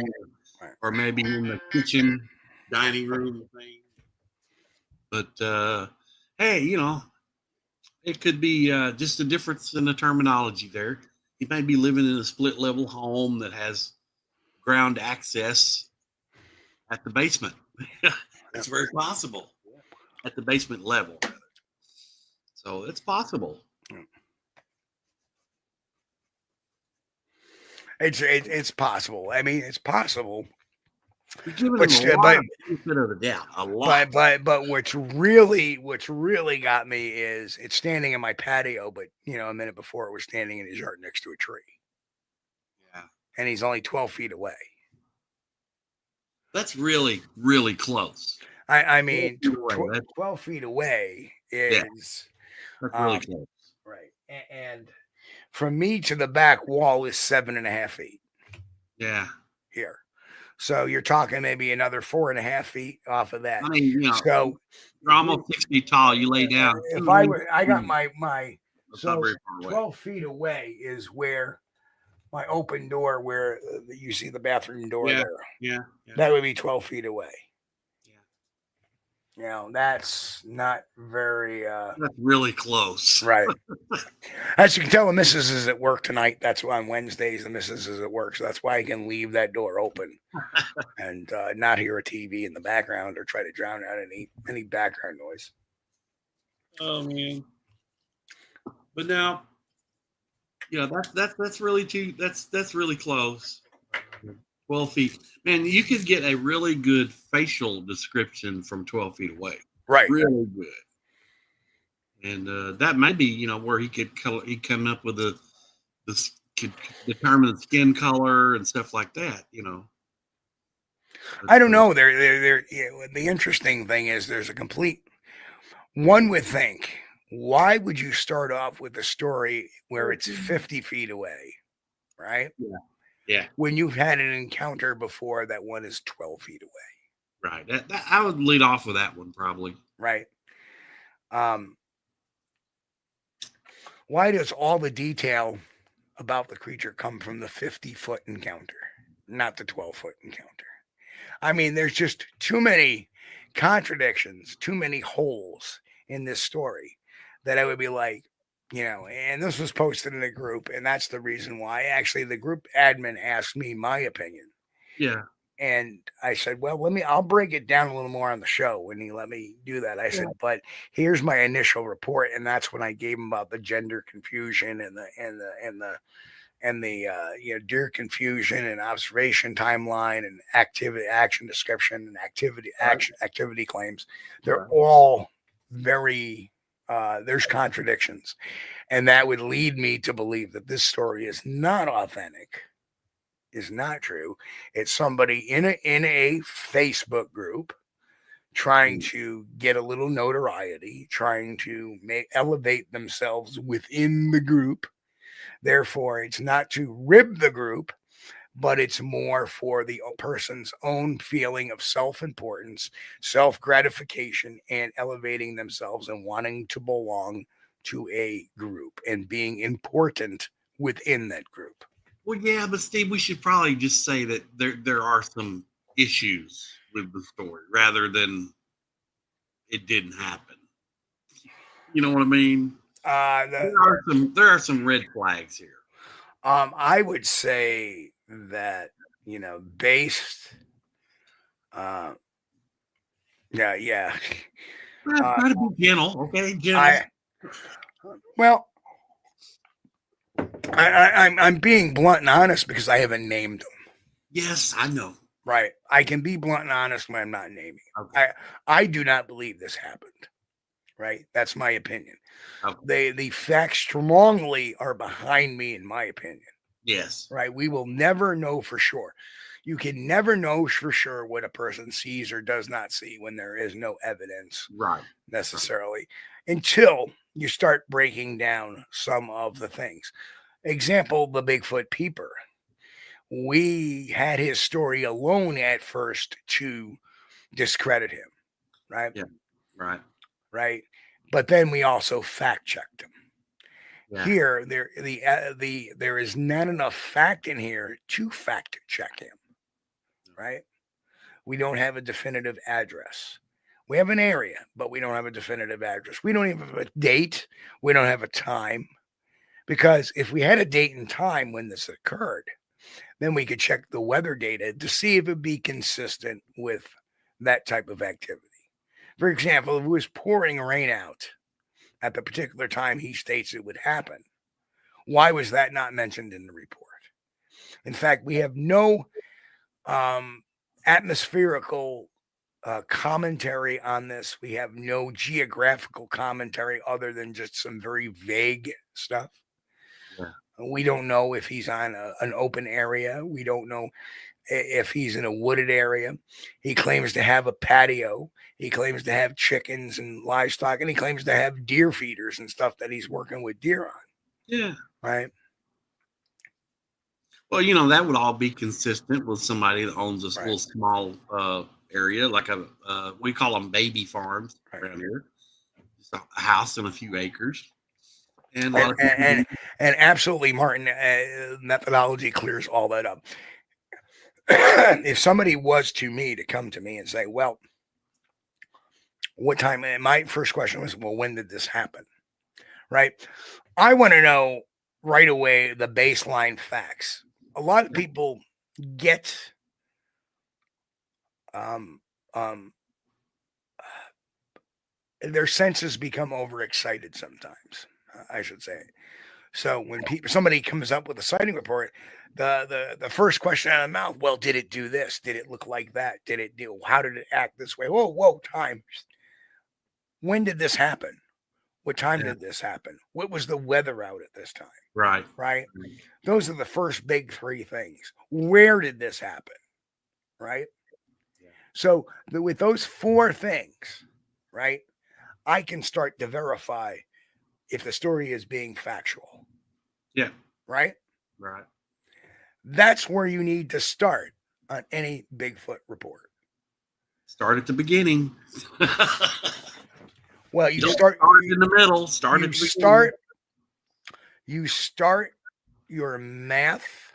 Speaker 3: right. Or maybe in the kitchen, dining room thing. But hey, it could be just a difference in the terminology there. He might be living in a split level home that has ground access at the basement. That's very possible at the basement level. So it's possible.
Speaker 2: It's possible. I mean, it's possible.
Speaker 3: But a lot.
Speaker 2: But what's really got me is it's standing in my patio, but a minute before it was standing in his yard next to a tree.
Speaker 3: Yeah.
Speaker 2: And he's only 12 feet away.
Speaker 3: That's really, really close.
Speaker 2: I mean, 12 feet away is
Speaker 3: that's really close.
Speaker 2: Right. And from me to the back wall is 7.5 feet.
Speaker 3: Yeah.
Speaker 2: Here. So you're talking maybe another 4.5 feet off of that.
Speaker 3: I mean,
Speaker 2: so
Speaker 3: you're almost 6 feet tall. You lay down.
Speaker 2: If I got my 12 feet away is where my open door, where you see the bathroom door there.
Speaker 3: Yeah.
Speaker 2: That would be 12 feet away. That's not very.
Speaker 3: That's really close.
Speaker 2: Right. As you can tell, the missus is at work tonight. That's why on Wednesdays the missus is at work. So that's why I can leave that door open and not hear a TV in the background or try to drown out any background noise.
Speaker 3: Oh, man. But now, that's really that's really close. 12 feet. Man, you could get a really good facial description from 12 feet away.
Speaker 2: Right.
Speaker 3: Really good. And that might be, where he could come up with could determine the skin color and stuff like that,
Speaker 2: I don't know. The interesting thing is there's a complete, one would think, why would you start off with a story where it's 50 feet away, right?
Speaker 3: Yeah.
Speaker 2: When you've had an encounter before that one is 12 feet away.
Speaker 3: Right. I would lead off with that one probably.
Speaker 2: Right. Why does all the detail about the creature come from the 50-foot encounter, not the 12-foot encounter? I mean, there's just too many contradictions, too many holes in this story that I would be like, and this was posted in a group, and that's the reason why. Actually, the group admin asked me my opinion.
Speaker 3: Yeah.
Speaker 2: And I said, well, I'll break it down a little more on the show when he let me do that. I said, but here's my initial report. And that's when I gave him about the gender confusion and the deer confusion and observation timeline and action description and activity claims. They're all very, there's contradictions. And that would lead me to believe that this story is not authentic, is not true. It's somebody in a Facebook group trying to get a little notoriety, trying to elevate themselves within the group. Therefore, it's not to rib the group, but it's more for the person's own feeling of self-importance, self-gratification, and elevating themselves and wanting to belong to a group and being important within that group.
Speaker 3: Well, yeah, but Steve, we should probably just say that there are some issues with the story rather than it didn't happen. You know what I mean? There are some red flags here.
Speaker 2: I would say that, based, yeah.
Speaker 3: Try to be gentle, okay? Gentle.
Speaker 2: I'm being blunt and honest because I haven't named them.
Speaker 3: Yes, I know.
Speaker 2: Right. I can be blunt and honest when I'm not naming.
Speaker 3: Okay.
Speaker 2: I do not believe this happened. Right. That's my opinion. Okay. The facts strongly are behind me, in my opinion.
Speaker 3: Yes.
Speaker 2: Right. We will never know for sure. You can never know for sure what a person sees or does not see when there is no evidence.
Speaker 3: Right.
Speaker 2: Necessarily. Until you start breaking down some of the things. Example, the Bigfoot peeper. We had his story alone at first to discredit him, right?
Speaker 3: Yeah, right.
Speaker 2: Right. But then we also fact checked him. Yeah. Here, there is not enough fact in here to fact check him, right? We don't have a definitive address. We have an area, but we don't have a definitive address. We don't even have a date. We don't have a time. Because if we had a date and time when this occurred, then we could check the weather data to see if it would be consistent with that type of activity. For example, if it was pouring rain out at the particular time he states it would happen, why was that not mentioned in the report? In fact, we have no atmospherical commentary on this. We have no geographical commentary other than just some very vague stuff. Yeah. We don't know if he's on an open area. We don't know if he's in a wooded area. He claims to have a patio. He claims to have chickens and livestock, and he claims to have deer feeders and stuff that he's working with deer on.
Speaker 3: Yeah.
Speaker 2: Right.
Speaker 3: Well, that would all be consistent with somebody that owns this little small area, like we call them baby farms around here. Just a house and a few acres. And
Speaker 2: absolutely, Martin, methodology clears all that up. If somebody was to come to me and say, well, what time? And my first question was, well, when did this happen? Right. I want to know right away the baseline facts. A lot of people get their senses become overexcited sometimes, I should say. So when somebody comes up with a sighting report, the first question out of the mouth, well, did it do this? Did it look like that? How did it act this way? Whoa, time. When did this happen? What time did this happen? What was the weather out at this time?
Speaker 3: Right.
Speaker 2: Those are the first big three things. Where did this happen? Right. Yeah. So with those four things, right, I can start to verify if the story is being factual.
Speaker 3: Yeah.
Speaker 2: Right.
Speaker 3: Right.
Speaker 2: That's where you need to start on any Bigfoot report.
Speaker 3: Start at the beginning.
Speaker 2: Well, you start
Speaker 3: in the middle.
Speaker 2: You start your math.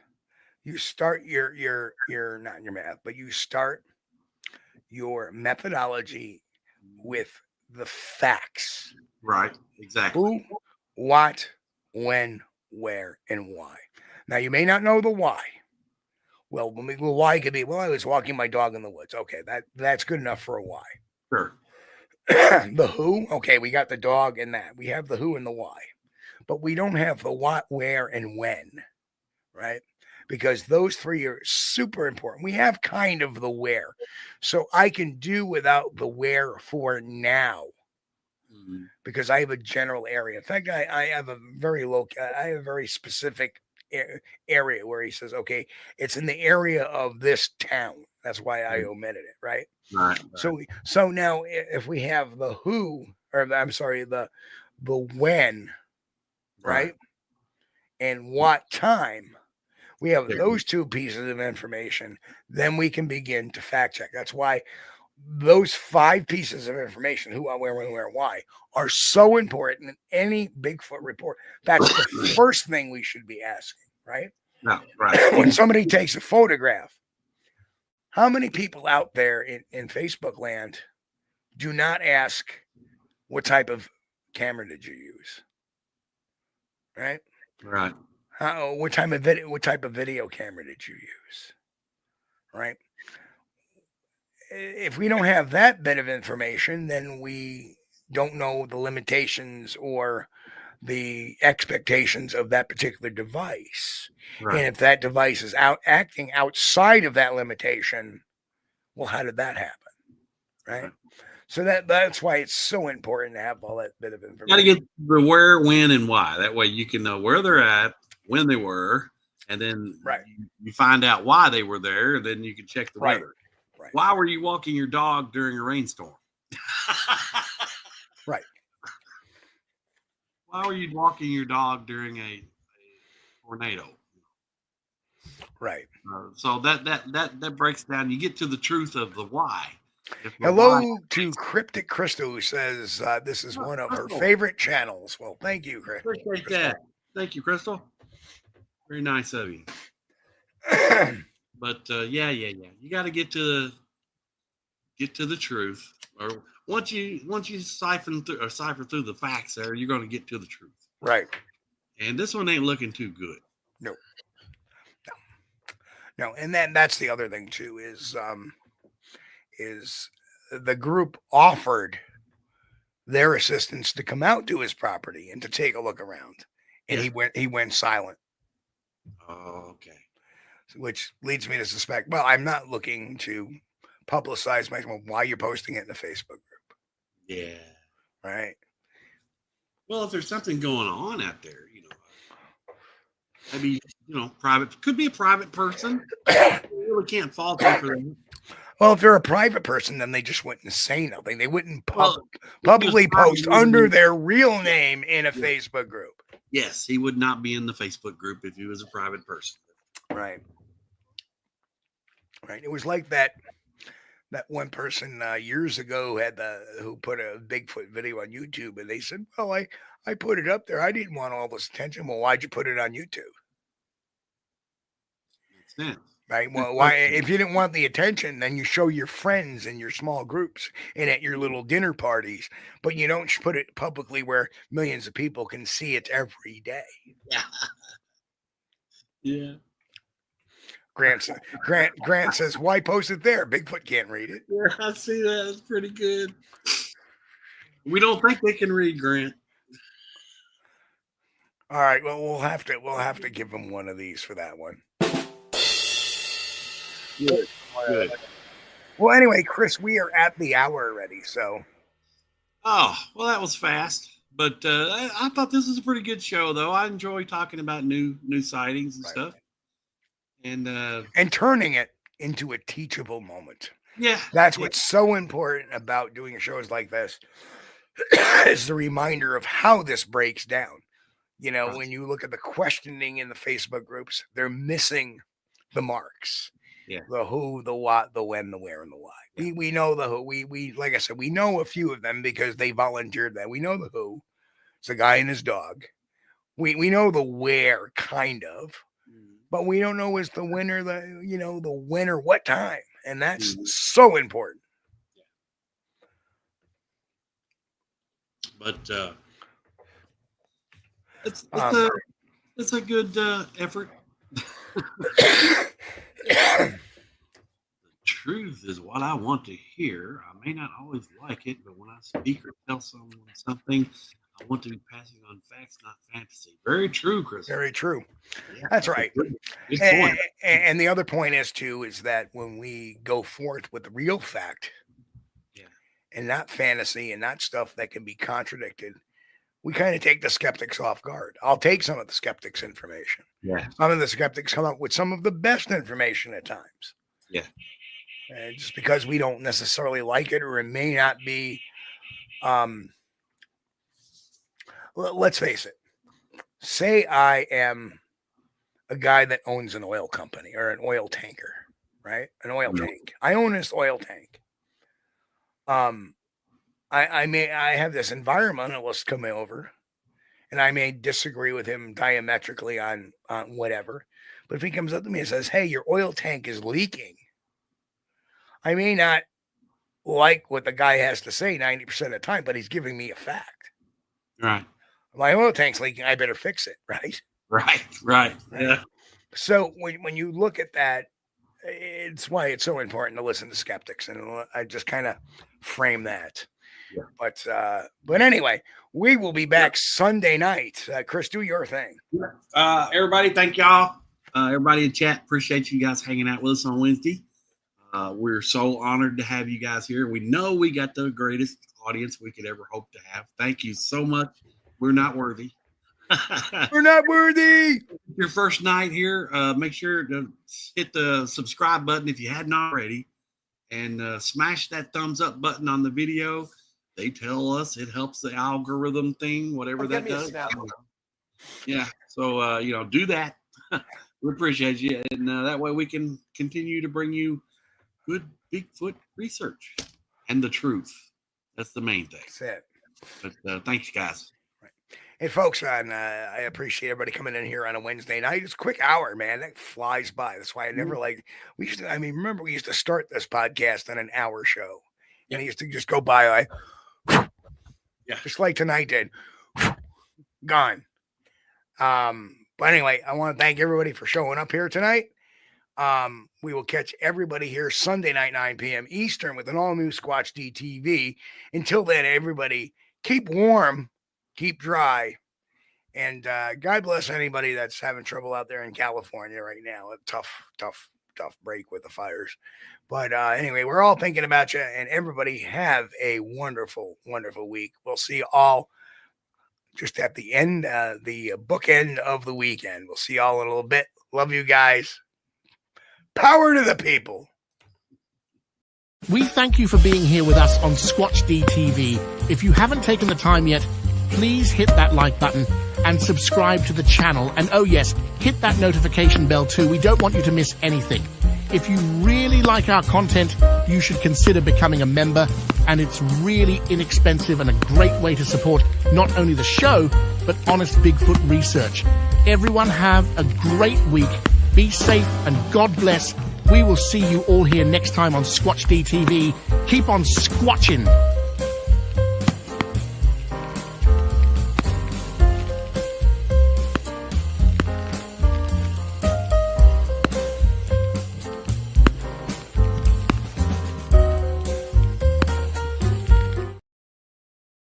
Speaker 2: You start your not your math, but you start your methodology with the facts.
Speaker 3: Right. Exactly.
Speaker 2: Who, what, when, where, and why. Now, you may not know the why. Well, the why could be, well, I was walking my dog in the woods. Okay, that's good enough for a why.
Speaker 3: Sure.
Speaker 2: The who, okay, we got the dog and that. We have the who and the why. But we don't have the what, where, and when, right? Because those three are super important. We have kind of the where. So I can do without the where for now. Because I have a general area. In fact, I have a very specific area where he says, okay, it's in the area of this town. That's why I omitted it, right?
Speaker 3: Right.
Speaker 2: So now if we have the who, or I'm sorry, the when, right? And what time, We have those two pieces of information. Then we can begin to fact check. That's why those 5 pieces of information, who, where, when, where, why, are so important in any Bigfoot report. That's the first thing we should be asking, right?
Speaker 3: No, right.
Speaker 2: When somebody takes a photograph, how many people out there in Facebook land do not ask, what type of camera did you use? Right?
Speaker 3: Right.
Speaker 2: What type of video camera did you use? Right? If we don't have that bit of information, then we don't know the limitations or the expectations of that particular device.
Speaker 3: Right.
Speaker 2: And if that device is acting outside of that limitation, well, how did that happen? Right? So that's why it's so important to have all that bit of information.
Speaker 3: Got to get the where, when, and why. That way you can know where they're at, when they were, and then you find out why they were there, and then you can check the weather. Right. Why were you walking your dog during a rainstorm?
Speaker 2: Right.
Speaker 3: Why were you walking your dog during a tornado?
Speaker 2: Right.
Speaker 3: So that breaks down. You get to the truth of the why.
Speaker 2: Hello to Cryptic Crystal, who says this is one of her favorite channels. Well, thank you, Chris.
Speaker 3: Appreciate that. Thank you, Crystal. Very nice of you. But yeah. You got to get to the truth. Or once you cipher through the facts there, you're going to get to the truth.
Speaker 2: Right.
Speaker 3: And this one ain't looking too good.
Speaker 2: No. And then that's the other thing too is the group offered their assistants to come out to his property and to take a look around, and he went silent.
Speaker 3: Oh, okay.
Speaker 2: Which leads me to suspect, well, I'm not looking to publicize myself. Why you're posting it in the Facebook group?
Speaker 3: Yeah.
Speaker 2: Right.
Speaker 3: Well, if there's something going on out there, maybe, private, could be a private person. You really can't fault them for that.
Speaker 2: Well, if they're a private person, then they just wouldn't say nothing. They wouldn't publicly post under their real name in a Facebook group.
Speaker 3: Yes, he would not be in the Facebook group if he was a private person.
Speaker 2: Right. It was like that one person years ago who put a Bigfoot video on YouTube, and they said, well, I put it up there. I didn't want all this attention. Well, why'd you put it on YouTube?
Speaker 3: Makes sense.
Speaker 2: Right. Well, why? If you didn't want the attention, then you show your friends in your small groups and at your little dinner parties, but you don't put it publicly where millions of people can see it every day.
Speaker 3: Yeah.
Speaker 2: Grant says, why post it there? Bigfoot can't read it.
Speaker 3: Yeah, I see that. That's pretty good. We don't think they can read, Grant.
Speaker 2: All right. Well, we'll have to give them one of these for that one.
Speaker 3: Good.
Speaker 2: Well, anyway, Chris, we are at the hour already, so.
Speaker 3: Oh, well, that was fast. But I thought this was a pretty good show, though. I enjoy talking about new sightings and stuff. And
Speaker 2: turning it into a teachable moment.
Speaker 3: Yeah.
Speaker 2: That's what's so important about doing shows like this is the reminder of how this breaks down. When you look at the questioning in the Facebook groups, they're missing the marks.
Speaker 3: Yeah.
Speaker 2: The who, the what, the when, the where, and the why. Yeah. We know the who. We like I said, we know a few of them because they volunteered that. We know the who. It's a guy and his dog. We know the where, kind of, but we don't know is the when or the when or what time, and that's so important.
Speaker 3: But it's a good effort. The truth is what I want to hear. I may not always like it, but when I speak or tell someone something, I want to be passing on facts, not fantasy. Very true, Chris.
Speaker 2: Very true.
Speaker 3: Yeah.
Speaker 2: That's right.
Speaker 3: Good point.
Speaker 2: And the other point is that when we go forth with the real fact, and not fantasy and not stuff that can be contradicted, we kind of take the skeptics off guard. I'll take some of the skeptics' information.
Speaker 3: Yeah.
Speaker 2: Some of the skeptics come up with some of the best information at times.
Speaker 3: Yeah.
Speaker 2: Just because we don't necessarily like it, or it may not be, let's face it. Say I am a guy that owns an oil company or an oil tanker, right? An oil tank. I own this oil tank. I have this environmentalist come over, and I may disagree with him diametrically on whatever. But if he comes up to me and says, "Hey, your oil tank is leaking," I may not like what the guy has to say 90% of the time, but he's giving me a fact.
Speaker 3: Right.
Speaker 2: My oil tank's leaking. I better fix it. Right.
Speaker 3: Right. Yeah.
Speaker 2: So when you look at that, it's why it's so important to listen to skeptics, and I just kind of frame that. Yeah. But anyway, we will be back Sunday night. Chris, do your thing.
Speaker 3: Everybody, thank y'all. Everybody in chat, appreciate you guys hanging out with us on Wednesday. We're so honored to have you guys here. We know we got the greatest audience we could ever hope to have. Thank you so much. We're not worthy.
Speaker 2: We're not worthy.
Speaker 3: Your first night here, make sure to hit the subscribe button if you hadn't already, and smash that thumbs up button on the video. They tell us it helps the algorithm thing, whatever that does. Yeah, so do that. We appreciate you, and that way we can continue to bring you good Bigfoot research and the truth. That's the main thing.
Speaker 2: That's it.
Speaker 3: But thanks, guys.
Speaker 2: Hey, folks, I appreciate everybody coming in here on a Wednesday night. It's a quick hour, man. That flies by. That's why I never remember we used to start this podcast on an hour show. And it used to just go by just like tonight did. Gone. But anyway, I want to thank everybody for showing up here tonight. We will catch everybody here Sunday night, 9 p.m. Eastern with an all-new Squatch-D TV. Until then, everybody, keep warm. Keep dry, and God bless anybody that's having trouble out there in California right now. A tough break with the fires. But anyway, we're all thinking about you, and everybody have a wonderful, wonderful week. We'll see you all just at the end, the bookend of the weekend. We'll see you all in a little bit. Love you guys. Power to the people.
Speaker 1: We thank you for being here with us on Squatch-D TV. If you haven't taken the time yet, please hit that like button and subscribe to the channel. And oh yes, hit that notification bell too. We don't want you to miss anything. If you really like our content, you should consider becoming a member. And it's really inexpensive and a great way to support not only the show, but honest Bigfoot research. Everyone have a great week. Be safe and God bless. We will see you all here next time on Squatch-D TV. Keep on squatching.